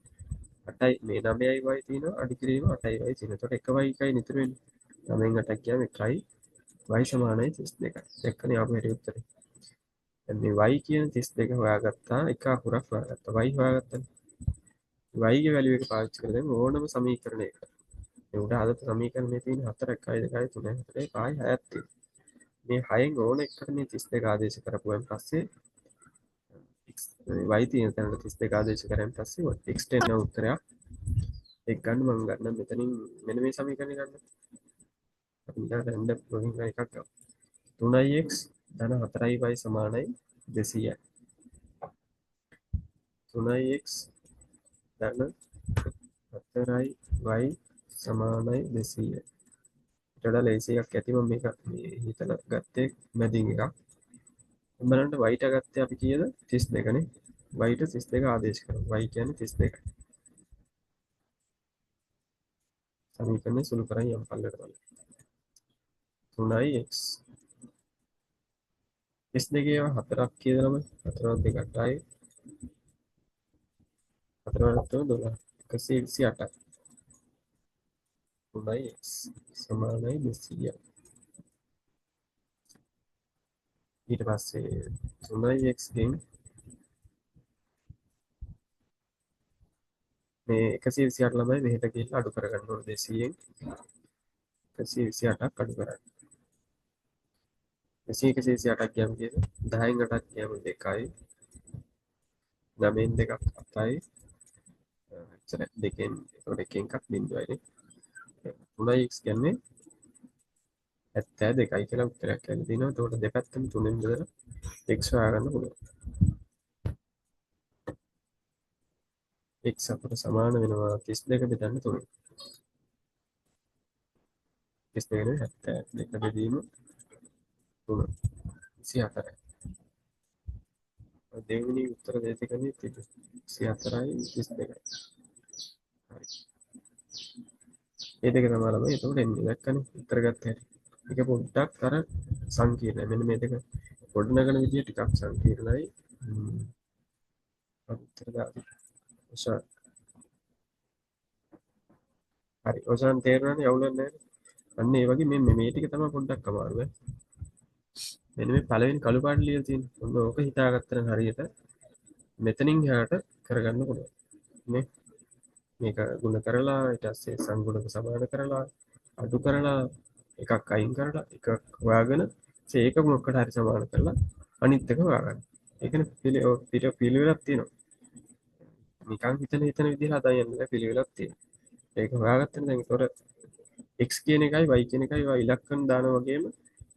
8යි මේ 9යි y තියෙනවා අඩු කිරීම 8යි y තියෙනවා. එතකොට 1y එකයි ඉතුරු වෙන්නේ. 9න් 8ක් ගියාම 1යි y සමානයි 32යි. දැක්කනේ ආපු හැටි උත්තරේ. දැන් මේ y කියන 32 හොයාගත්තා එක අකුරක් හොයාගත්තා. y හොයාගත්තා. y ගේ වැලියු එක පාවිච්චි කරලා දැන් ඕනම සමීකරණයකට මේ උඩ හදපු සමීකරණයේ තියෙන 4 1 2 3 4 5 6ක් තියෙනවා. මේ 6න් ඕන එකකට මේ 32 ආදේශ කරපුවාන් පස්සේ y තියෙන තැනට 32 ආදේශ කරන් පස්සේ x එන උත්තරයක් එක් ගන්න මම ගන්න මෙතනින් මෙන්න මේ සමීකරණය ගන්න. අපි ඊට රැන්ඩම් වලින් එකක් ගමු. 3x ධන 4y සමානයි 200යි. 3x ධන 4y සමානයි 200යි. ඊට වඩා ලේසි එකක් ඇති මම මේක හිතලා ගත්තේ මැදින් එකක්. බලන්න y ට ගත්තේ අපි කීයද 32 නේ. y ට 32 ආදේශ කරමු. y කියන්නේ 32යි. සමීකරණය සුළු කරන් යම් පල්ලට බලන්න. 3x S2 ඒවා 4ක් කියලා ළමයි 4වත් 2යි 4වත් 12 128යි 3x සමානයි 200යි. ඊට පස්සේ 3x ගෙන් මේ 128 ළමයි මෙහෙට ගිහිල්ලා අඩු කරගන්න ඕනේ 200න් 128ක් අඩු කරන්න. 128ක් ගියම කියන 10න් 8ක් ගියම 2යි 9න් 2ක් 7යි එච්චර දෙකෙන් එකක් බිඳුවයි නේ. 3x කියන්නේ 72යි කියලා උත්තරයක් කියලා දිනවා. එතකොට දෙපැත්තම 3ෙන් බෙදලා x හොයාගන්න පුළුවන්. x අපට සමාන වෙනවා 32 බෙදන්න 3. 32 නේ 72 බෙදීම 3 24යි. දෙවෙනි උත්තර දෙකනේ තියෙන්නේ 24යි 32යි. හරි. මේ දෙක තමයි ළමයි. එතකොට එන්නේ දැක්කනේ උත්තර ගත්ත හැටි. ඒක පොඩ්ඩක් අර සංකීර්ණයි. මෙන්න මේ දෙක ගොඩනගන විදිය ටිකක් සංකීර්ණයි. උත්තර දාන්න. හරි. ඔසන් තේරුණානේ යවුලක් නැහැ. අන්න ඒ වගේ මේ ටික තමයි පොඩ්ඩක් අමාරු ඈ. මෙන්න මේ පළවෙනි කළු පාට ලියලා තියෙන. ඔන්න ඕක හිතාගත්තා නම් හරියට මෙතනින් එහාට කරගන්න පුළුවන්. නේ? මේක ගුණ කරලා ඊට පස්සේ සංගුණක සමාන කරලා අඩු කරලා එකක් අයින් කරලා එකක් හොයාගෙන ඒක මොකක්ද හරි සමාන කරලා අනිත් එක හොයාගන්න. ඒකනේ පිළිවෙලක් තියෙනවා. නිකන් හිතන විදිහට හදා යන්න පිළිවෙලක් තියෙනවා. ඒක හොයාගත්තම දැන් ඒතොර x කියන එකයි y කියන එකයි ඔය ඉලක්කම් දානවා වගේම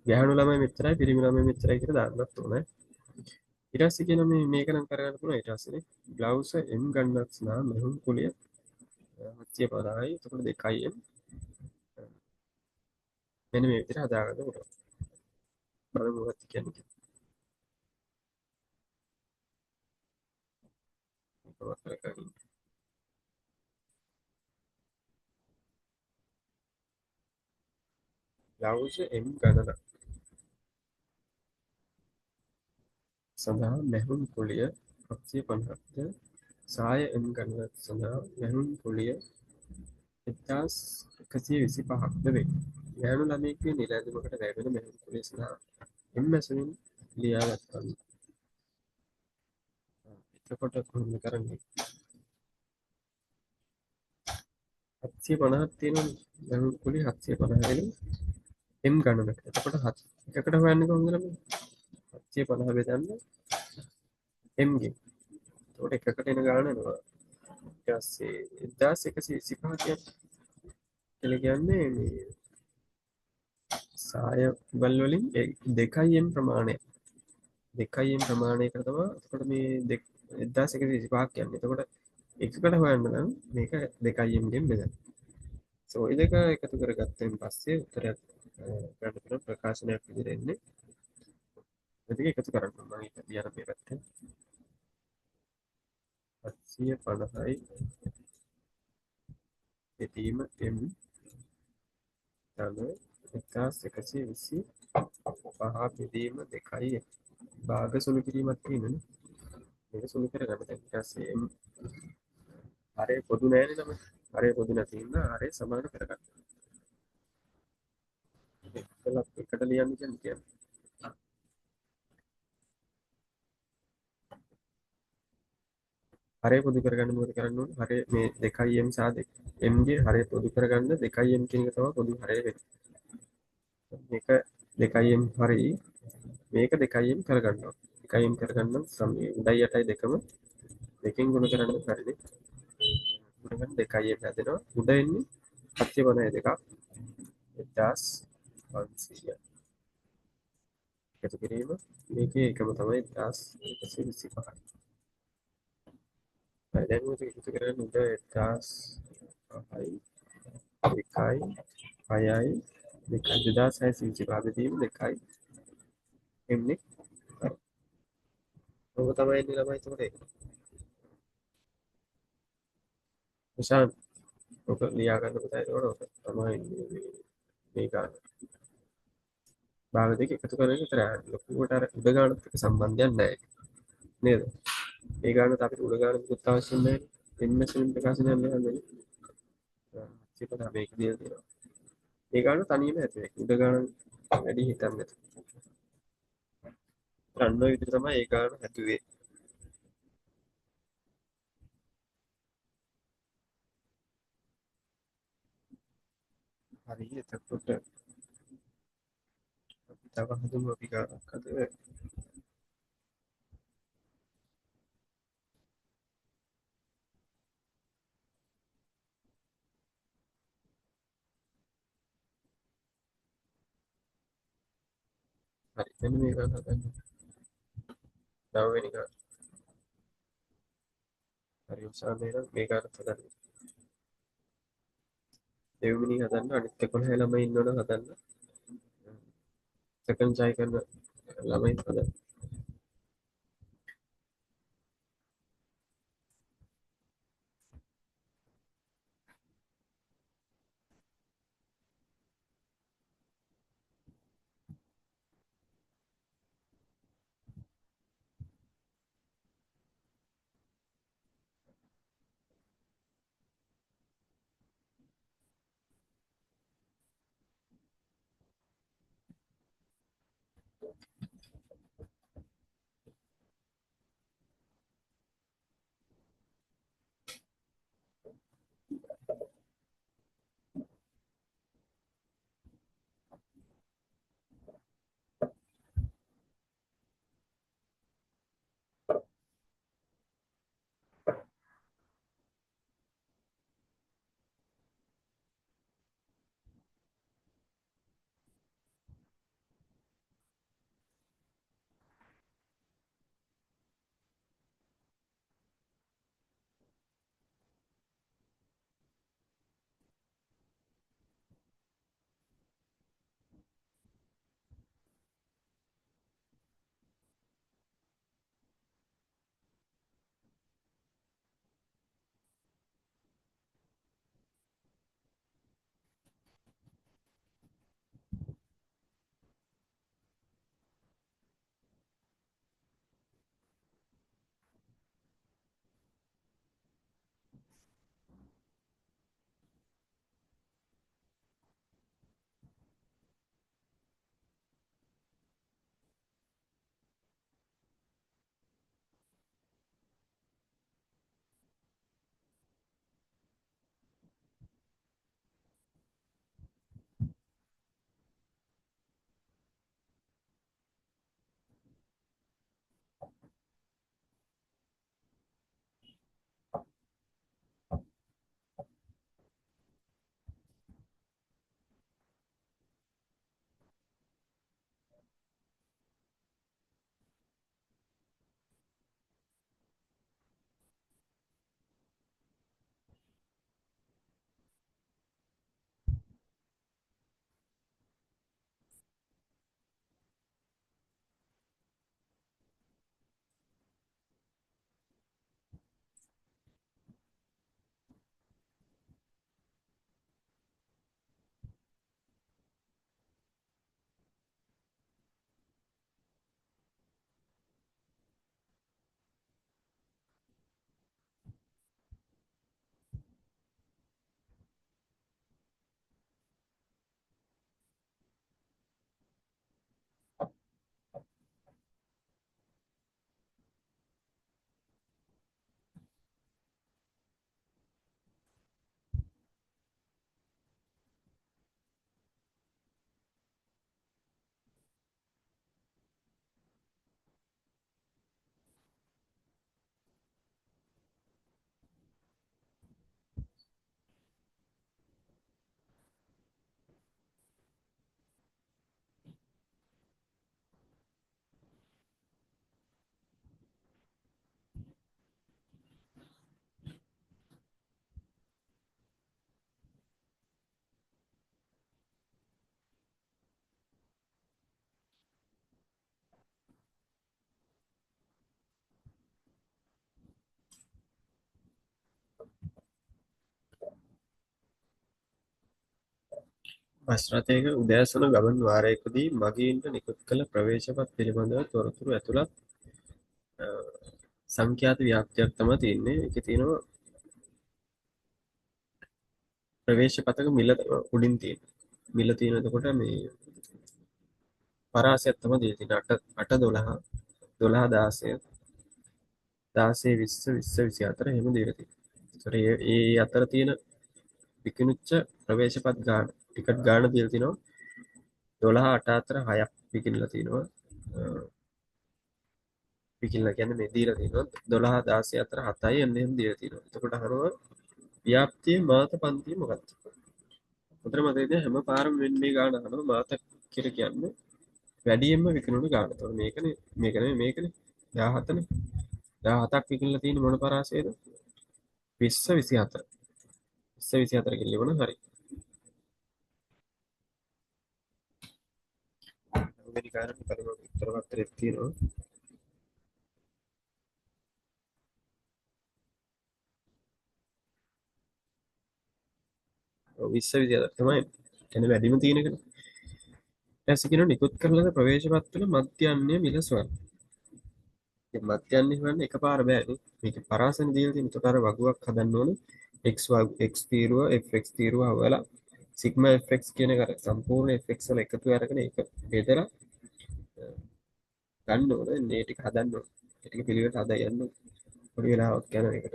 ගැහණු ළමයි මෙච්චරයි පිරිමි ළමයි මෙච්චරයි කියලා දාන්නත් ඕනේ. ඊට පස්සේ කියන මේක නම් කරගන්න පුළුවන් ඊට පස්සේ නේ බ්ලවුස් m ගන්නත් නා මෙහුම් කුලිය 750යි එතකොට 2යි m මෙන්න මේ විදිහට හදාගන්න පුළුවන්. බලමු මොකක්ද කියන්නේ. බ්ලවුස් m ගණන සඳහා මෙහුම් කුලිය 750ද සාය m ගණන සඳහා මෙහුම් කුලිය 1125ක්ද වේ. ගැහණු ළමයෙක්ගේ නිලැඳුමකට ලැබෙන මෙහුම් කුලිය සඳහා එම් මැසමින් ලියාගත්තා. එතකොට කොහොමද කරන්නේ? 750ක් තියෙනවා ගණන් කුලේ 750 වෙන m ගණනකට. එතකොට එකකට හොයන්නේ කොහොමද ළමයි? 750 බෙදන්න m ගෙන්. එතකොට එකකට එන ගාන එනවා. ඊට පස්සේ 1125 කියලා කියන්නේ මේ සාය වල් වලින් 2m ප්‍රමාණය. 2m ප්‍රමාණයකට තමයි එතකොට මේ 1125 කියන්නේ. එතකොට එකකට හොයන්න නම් මේක 2m ගෙන් බෙදන්න. ඔය දෙක එකතු කරගත්තෙන් පස්සේ උත්තරයක් ගන්න පුළුවන් ප්‍රකාශනයක් විදිහට එන්නේ. ඒ දෙක එකතු කරන්න මම ඒක ලියන මේ පැත්තේ 750යි දෙකීම m යන 1125 බෙදීම 2යි භාග සුළු කිරීමක් තියෙනනේ. මේක සුළු කරගන්න. දැන් ඊට පස්සේ m හරේ පොදු නෑනේ නම. හරේ පොදු නැති ඉන්න හරේ සමාන කරගන්න. එකට ලියන්න කියන්නේ හරය පොදු කරගන්න මොකද කරන්න ඕනේ? හරය මේ 2m සහ m ගේ හරය පොදු කරගන්න 2m කියන එක තමයි පොදු හරය වෙන්නේ. මේක 2m හරි මේක 2m කරගන්න ඕනේ. 2m කරගන්න සමේ උඩයි යටයි දෙකම දෙකෙන් ගුණ කරන්න හරිනේ. ගුණ කරන 2m හැදෙනවා. උඩ එන්නේ 752ක් 1500 එකතු කිරීම මේකේ එකම තමයි 1125. දැන් මේක එකතු කරගෙන උඩ 1000යි දෙකයි හයයි දෙකයි 2625 බෙදීම දෙකයි එන්නේ. ඔබ තමයි එන්නේ ළමයි එතකොට ඒක. නිශාන් ඔක ලියා ගන්න පුතා එතකොට ඔක තමයි මේ ගන්න. භාග දෙක එකතු කරගෙන විතරයි. ලොකුවට අර උඩ ගන්නත් එක්ක සම්බන්ධයක් නැහැ නේද? ඒ ගන්නත් අපිට උඩ ගන්න මුකුත් අවශ්‍ය නැහැ. එන්න සිලින් ප්‍රකාශනයක් නෑ. චිපත මේක දියලා තියෙනවා. ඒ ගන්න තනියම ඇති වෙයි. උඩ ගන්න වැඩි හිතන්නේ නැතුව. අන්න ඔය විදිහට තමයි ඒ ගන්න හැදුවේ. හරි එතකොට අපි තව හදමු අපි ගන්නක් අද හරි මෙන්න මේ ගන්න හදන්න. 9 වෙනි ගන්න. හරි උසාවියේ නම් මේ ගන්න හදන්න. දෙවෙනි හදන්න අනිත් 11 ළමයි ඉන්නවනම් හදන්න. සෙකන්ඩ් ජයි කරන ළමයි හදන්න. බස් රථයක උදෑසන ගමන් වාරයකදී මගීන්ට නිකුත් කළ ප්‍රවේශපත් පිළිබඳව තොරතුරු ඇතුළත් අ, සංඛ්‍යාත ව්‍යාප්තියක් තමයි තියෙන්නේ. ඒකේ තියෙනවා ප්‍රවේශපතක මිල උඩින් තියෙන. මිල තියෙන එතකොට මේ පරාසයක් තමයි දීලා තියෙන්නේ. 8 12 12 16 16 20 20 24 එහෙම දීලා තියෙනවා. ඒතර ඒ අතර තියෙන විකිණුච්ච ප්‍රවේශපත් ගාන ටිකට් ගාන දීලා තිනවා 12 8 අතර 6ක් විකිණලා තිනවා. විකිණලා කියන්නේ මේ දීලා තිනවා 12 16 අතර 7යි එන්න එහෙම දීලා තිනවා. එතකොට අහනවා ව්‍යාප්තියේ මාත පන්තිය මොකක්ද? උතර මතකද හැම පාරම වෙන්නේ ගාන අහනවා මාත කියලා කියන්නේ වැඩියෙන්ම විකිණුණු ගාන. එතකොට මේකනේ 17නේ. 17ක් විකිණලා තියෙන මොන පරාසයේද? 20 24. 20 24 කිල්ලවන හරි. වෙනි කාරණේ පරිම උත්තර පත්‍රයේ තියෙනවා. 20 24 තමයි. එතන වැඩිම තියෙන එක. ඊට කියන නිකුත් කරන ලද ප්‍රවේශපත් තුළ මධ්‍යන්නේ මිල ස්වල්ප. ඉතින් මධ්‍යන්නේ හොයන්න එකපාර බෑනේ. මේක පරාසන දීලා තියෙන උතර වගුවක් හදන්න ඕනේ. x තීරුව fx තීරුව හොයලා සිග්මා fx කියන එක සම්පූර්ණ fx වල එකතු අරගෙන ඒක බෙදලා ගන්න ඕනේ. මේ ටික හදන්න ඕනේ. ඒ ටික පිළිවෙලට හදා යන්න පොඩි වෙලාවක් යනවා ඒකට.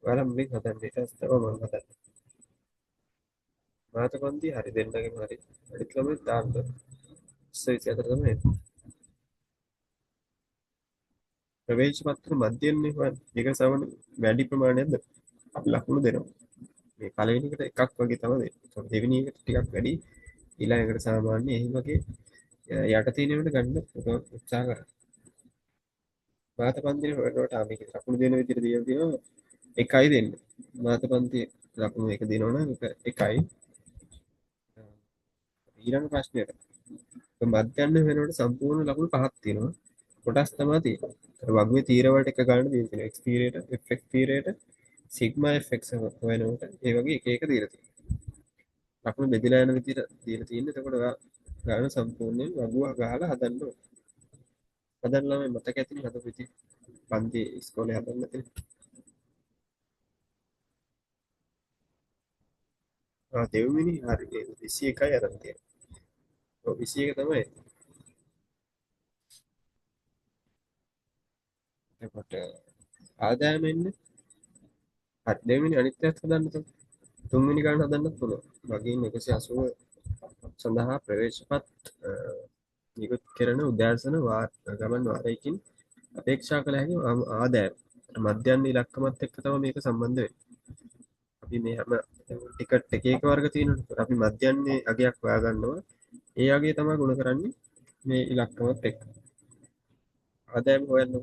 ඔයාලා මුලින් හදන්න ඊට පස්සේ තමයි මම හදන්නේ. මාතපන්ති හරි දෙන්නගෙම හරි. අනිත් ළමයි දාන්න. 24 තමයි. ප්‍රවේශ පත්‍ර මධ්‍යන්නේ හොයන්න. ඒක සමන වැඩි ප්‍රමාණයක්ද අපි ලකුණු දෙනවා. මේ පළවෙනි එකට එකක් වගේ තමයි දෙන්නේ. ඒතකොට දෙවෙනි එකට ටිකක් වැඩි. ඊළඟකට සාමාන්‍ය එහි වගේ යට තියෙන ඒවාට ගන්න උත්සාහ කරන්න. මාතපන්තිනේ හොයනකොට ආ මේක ලකුණු දෙන විදිහට දීලා තියෙනවා 1යි දෙන්න. මාතපන්ති ලකුණු 1 දෙනවනම් ඒක 1යි. ඊළඟ ප්‍රශ්නෙට මධ්‍යන්න වෙනකොට සම්පූර්ණ ලකුණු පහක් තියෙනවා. කොටස් තමයි තියෙන්නේ. අර වගුවේ තීර වලට එක ගන්න දීලා තියෙනවා. x තීරයට, fx තීරයට, sigma fx වෙනකොට ඒ වගේ එක එක දීලා තියෙනවා. ලකුණු බෙදලා යන විදිහට දීලා තියෙන්නේ. එතකොට ඔයා ගන්න සම්පූර්ණයෙන් වගුව ගහලා හදන්න ඕනේ. හදන්න ළමයි මතක ඇතිනේ හදපු විදිහ. පන්ති ඉස්කෝලේ හදන්න නැතිනේ. දෙව්මිනි හරි 21යි අරන් තියෙන්නේ. ඔව් 21 තමයි. එතකොට ආදායම එන්නේ හරි දෙවෙනි අනිත්‍යත් හදන්න තමයි. තුන්වෙනි ගාන හදන්නත් පුළුවන්. වගේම 180 සඳහා ප්‍රවේශපත් නිකුත් කරන උදෑසන ගමන් වාරයකින් අපේක්ෂා කළ හැකි ආදායම. මධ්‍යන්න ඉලක්කමත් එක්ක තමයි මේක සම්බන්ධ වෙන්නේ. අපි මේ හැම ටිකට් එක එක වර්ග තියෙනවනේ. අපි මධ්‍යන්නේ අගයක් හොයාගන්නවා. ඒ අගය තමයි ගුණ කරන්නේ මේ ඉලක්කමත් එක්ක. ආදායම හොයන්න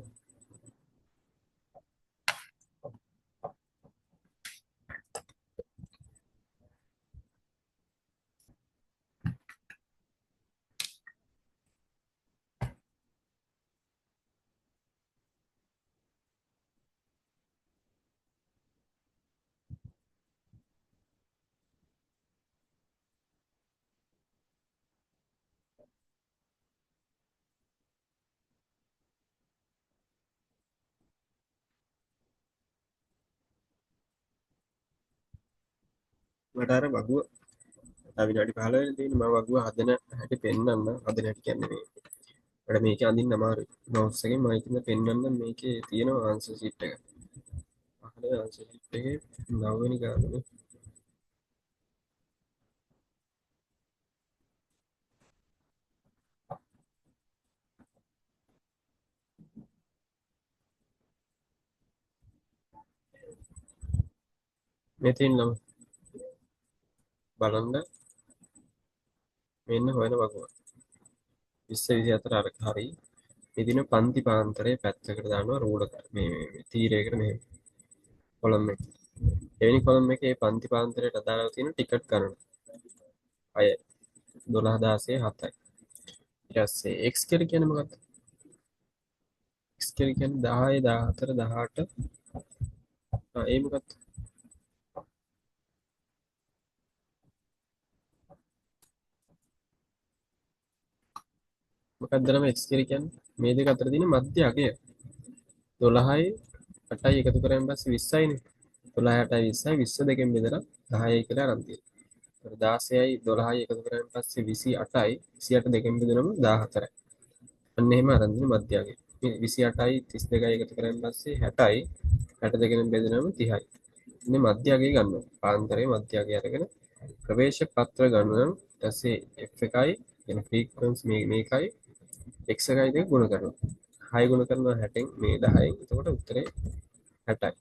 මට අර වගුව විනාඩි 15 වෙනි තියෙන මම වගුව හදන හැටි පෙන්වන්න හදන හැටි කියන්නේ මේ මට මේක අඳින්න අමාරුයි මවුස් එකෙන් මම ඉතින් පෙන්වන්න මේකේ තියෙන ආන්සර් ෂීට් එක අහලා ආන්සර් ෂීට් එකේ 9 වෙනි ගානේ මේ තියෙන ළම බලන්න මෙන්න හොයන වගුව 20 24 අර හරි එදින පන්ති පාන්තරේ පැත්තකට දානවා රූල මේ තීරයකට මෙහෙම කොලම් එක එවැනි කොලම් එකේ පන්ති පාන්තරයට අදාළව තියෙන ටිකට් ගණන අය 12 16 7යි ඊට පස්සේ x කියලා කියන්නේ මොකක්ද x කියලා කියන්නේ 10 14 18 ඒ මොකක්ද මොකක්ද නම් x කියලා කියන්නේ? මේ දෙක අතර තියෙන මධ්‍ය අගය. 12යි 8යි එකතු කරාන් පස්සේ 20යිනේ. 12 8යි 20යි 20 දෙකෙන් බෙදලා 10යි කියලා අරන් තියෙනවා. 16යි 12යි එකතු කරාන් පස්සේ 28යි 28 දෙකෙන් බෙදුනම 14යි. අන්න එහෙම අරන් තියෙන මධ්‍ය අගය. මේ 28යි 32යි එකතු කරාන් පස්සේ 60යි 60 දෙකෙන් බෙදුනම 30යි. ඉන්නේ මධ්‍ය අගය ගන්නවා. පාන්තරයේ මධ්‍ය අගය අරගෙන ප්‍රවේශ පත්‍ර ගන්නවා. ඊට පස්සේ f1යි කියන ෆ්‍රීකවන්ස් මේකයි x එකයි දෙක ගුණ කරනවා. 6 ගුණ කරනවා 60න් මේ 10යි. එතකොට උත්තරේ 60යි.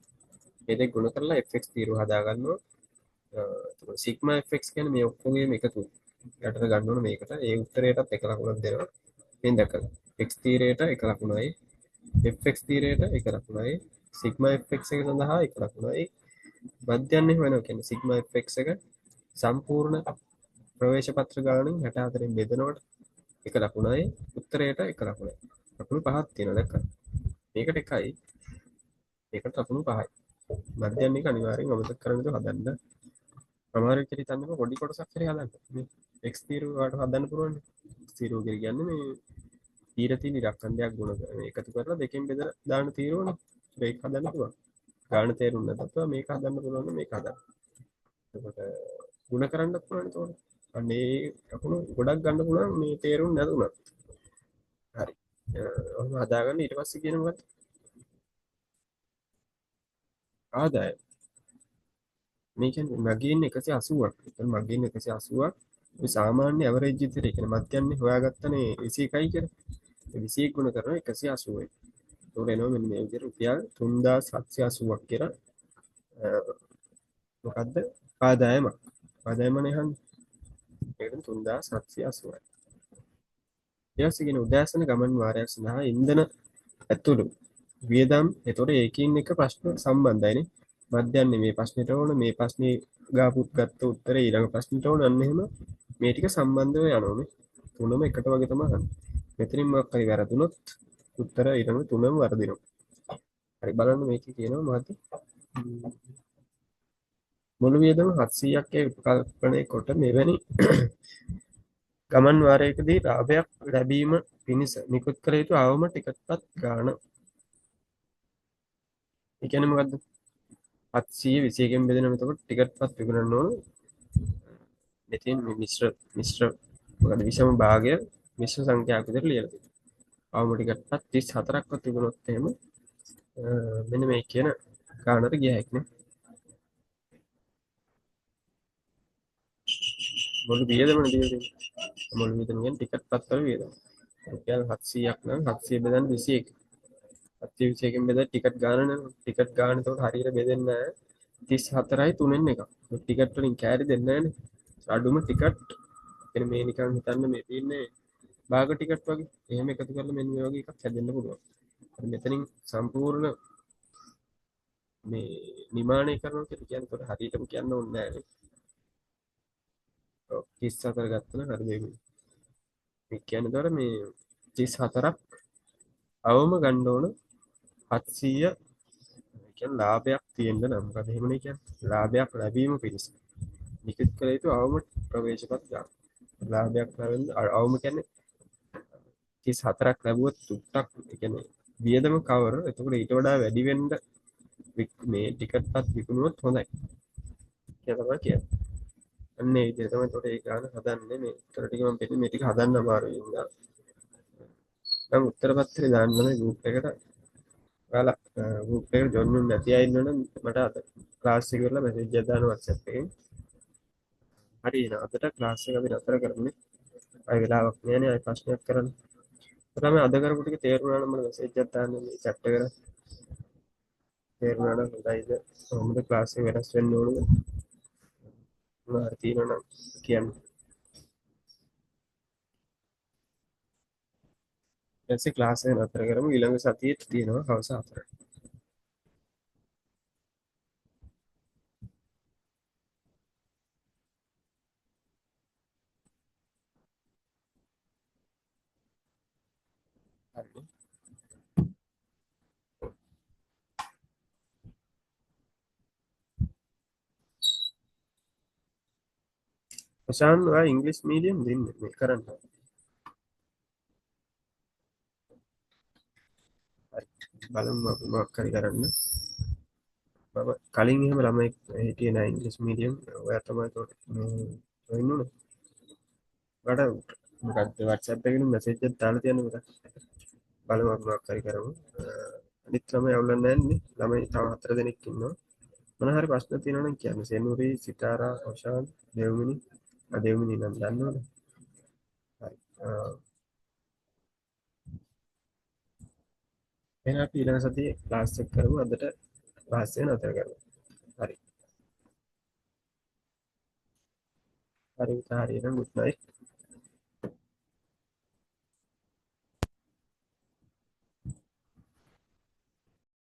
මේ දෙක ගුණ කරලා fx තීරුව හදා ගන්නවා. එතකොට සිග්මා fx කියන්නේ මේ ඔක්කොගේම එකතු. යටට ගන්න ඕන මේකට. ඒ උත්තරයටත් එක ලකුණක් දෙනවා. මෙන් දැකලා. x තීරයට එක ලකුණයි. fx තීරයට එක ලකුණයි. සිග්මා fx එක සඳහා එක ලකුණයි. මධ්‍යන්නේ වෙනවා කියන්නේ සිග්මා fx එක සම්පූර්ණ ප්‍රවේශ පත්‍ර ගානෙන් 64න් බෙදනකොට එක ලකුණයි උත්තරයට එක ලකුණයි. ලකුණු පහක් තියෙනවා දැක්කද? මේකට එකයි මේකට ලකුණු පහයි. මධ්‍යම එක අනිවාර්යෙන් අමතක කරන්න තු හදන්න. අමාරු විදිහට හිතන්නකො පොඩි කොටසක් හරි හදන්න. මේ x තීරුව වලට හදන්න පුළුවන්. x තීරුව කියන්නේ මේ තීර තියෙන ඉලක්කණයක් ගුණ කරන එකතු කරලා දෙකෙන් බෙදලා දාන තීරුවනේ. මේක හදන්න පුළුවන්. ගාන තේරුම් නැත්නම් මේක හදන්න පුළුවන් මේක හදන්න. එතකොට ಗುಣ කරන්නත් පුළුවන් එතකොට. අනේ ලකුණු ගොඩක් ගන්න පුළුවන් මේ තේරුම් නැතුණා. හරි. ඔහොම හදාගන්න ඊට පස්සේ කියන මොකක්ද? ආදායම. මේ කියන්නේ මගින් 180ක්. එතන මගින් 180ක්. මේ සාමාන්‍ය ඇවරේජ් විදිහට කියන්නේ මධ්‍යන්නේ හොයාගත්තනේ 21යි කියලා. 21 ගුණ කරනවා 180යි. ඒකට එනවා මෙන්න මේ විදිහට රුපියල් 3780ක් කියලා මොකද්ද? ආදායමක්. ආදායමනේ හන්නේ. ඒකට 3780යි. ඊට පස්සේ කියන උදෑසන ගමන් වාරයක් සඳහා ඉන්ධන ඇතුළු වියදම් එතකොට ඒකින් එක ප්‍රශ්න සම්බන්ධයිනේ. මධ්‍යන්නේ මේ ප්‍රශ්නෙට ඕන මේ ප්‍රශ්නේ ගාපුත් ගත්ත උත්තරේ ඊළඟ ප්‍රශ්නෙට ඕන අන්න එහෙම මේ ටික සම්බන්ධව යනෝනේ. තුනම එකට වගේ තමයි අහන්නේ. මෙතනින් මොකක් හරි වැරදුනොත් උත්තර ඊළඟ තුනම වර්ධිනවා. හරි බලන්න මේකේ කියනවා මහත්තයා මුළු වියදම 700ක් උපකල්පනය කොට මෙවැනි ගමන් වාරයකදී ලාභයක් ලැබීම පිණිස නිකුත් කළ යුතු අවම ටිකට්පත් ගාණ. ඒ කියන්නේ මොකද්ද? 721න් බෙදෙනවා එතකොට ටිකට්පත් විකුණන්න ඕන. මෙතෙන් මිශ්‍ර මොකද විෂම භාගය මිශ්‍ර සංඛ්‍යාවක් විදිහට ලියලා තියෙනවා. අවම ටිකට්පත් 34ක්වත් තිබුණොත් එහෙම මෙන්න මේ කියන ගාණට ගිය හැකිනේ. මුළු වියදම නෙදී මුළු වියදම කියන්නේ ටිකට්පත් වල වියදම. රුපියල් 700ක් නම් 700 බෙදන්න 21. 721න් බෙදලා ටිකට් ගාන නම් ටිකට් ගාන එතකොට හරියට බෙදෙන්නේ නැහැ. 34යි 3න් එකක්. ටිකට් වලින් කෑලි දෙන්නේ නැහනේ. අඩුම ටිකට් කියන්නේ මේ නිකන් හිතන්න මේ තියෙන්නේ භාග ටිකට් වගේ. එහෙම එකතු කරලා මෙන්න මේ වගේ එකක් හැදෙන්න පුළුවන්. හරි මෙතනින් සම්පූර්ණ මේ නිමාණය කරනවා කියලා කියන්නේ ඒකට හරියටම කියන්න ඕනේ නැහැ. ඔව් 34 ගත්තා නම් හරි මේ කියන්නේ ඒතර මේ 34ක් අවම ගන්න ඕන 700 කියන්නේ ලාභයක් තියෙන්න නම් මොකද එහෙමනේ කියන්නේ ලාභයක් ලැබීම පිණිස නිකුත් කළ යුතු අවම ප්‍රවේශපත් ගන්න. ලාභයක් ලැබෙන්න අවම කියන්නේ 34ක් ලැබුවොත් තුට්ටක් කියන්නේ වියදම කවර. එතකොට ඊට වඩා වැඩි වෙන්න මේ ටිකට්පත් විකුණුවොත් හොඳයි කියලා තමයි කියන්නේ. අන්න ඒ විදිහට තමයි එතකොට ඒ ගාන හදන්නේ මේ උත්තර ටික මම පෙන්නන්නේ මේ ටික හදන්න අමාරුයි නේද? නම් උත්තර පත්‍රය දාන්න මේ ගෲප් එකට. ඔයාලා ගෲප් එකට ජොයින් වෙන්න නැති අය ඉන්නවනම් මට අද ක්ලාස් එක කරලා මැසේජ් එකක් දාන්න WhatsApp එකෙන්. හරි එහෙනම් අදට ක්ලාස් එක අපි නතර කරමු. ආයෙ වෙලාවක් නෑනේ ආයෙ ප්‍රශ්නයක් කරන්න. තමයි අද කරපු ටික තේරුණා නම් මම මැසේජ් එකක් දාන්න මේ chat එකට. තේරුණා නම් හොඳයිද? කොහොමද ක්ලාස් එක වෙනස් වෙන්න ඕනද? මොනවද තියෙනවනම් කියන්න. ඊට පස්සේ ක්ලාස් එක නතර කරමු. ඊළඟ සතියේත් තියෙනවා හවස 4ට. හරි. ප්‍රශාන්ත් ඔයා ඉංග්‍රීසි මීඩියම් දෙන්නේ මේ කරන්න. බලමු අපි මොකක් හරි කරන්න. මම කලින් එහෙම ළමයි හිටියේ නෑ ඉංග්‍රීසි මීඩියම්. ඔයා තමයි ඒකට ජොයින් වුනේ. ඔයාලට මොකක්ද WhatsApp එකකින් මැසේජ් එකක් දාලා තියන්න පුතා. බලමු අපි මොකක් හරි කරමු. අනිත් ළමයි අවුලක් නැහැ නේ. ළමයි තව 4 දෙනෙක් ඉන්නවා. මොන හරි ප්‍රශ්න තියෙනවා නම් කියන්න. සෙනුරි, සිතාරා, ඔෂාන්, දේව්මිනි. දේව්මිනි නම් දන්නවනේ. හරි. එහෙනම් අපි ඊළඟ සතියේ ක්ලාස් එක කරමු. අදට ක්ලාස් එක නතර කරමු. හරි. හරි. හරි. එහෙනම් good night.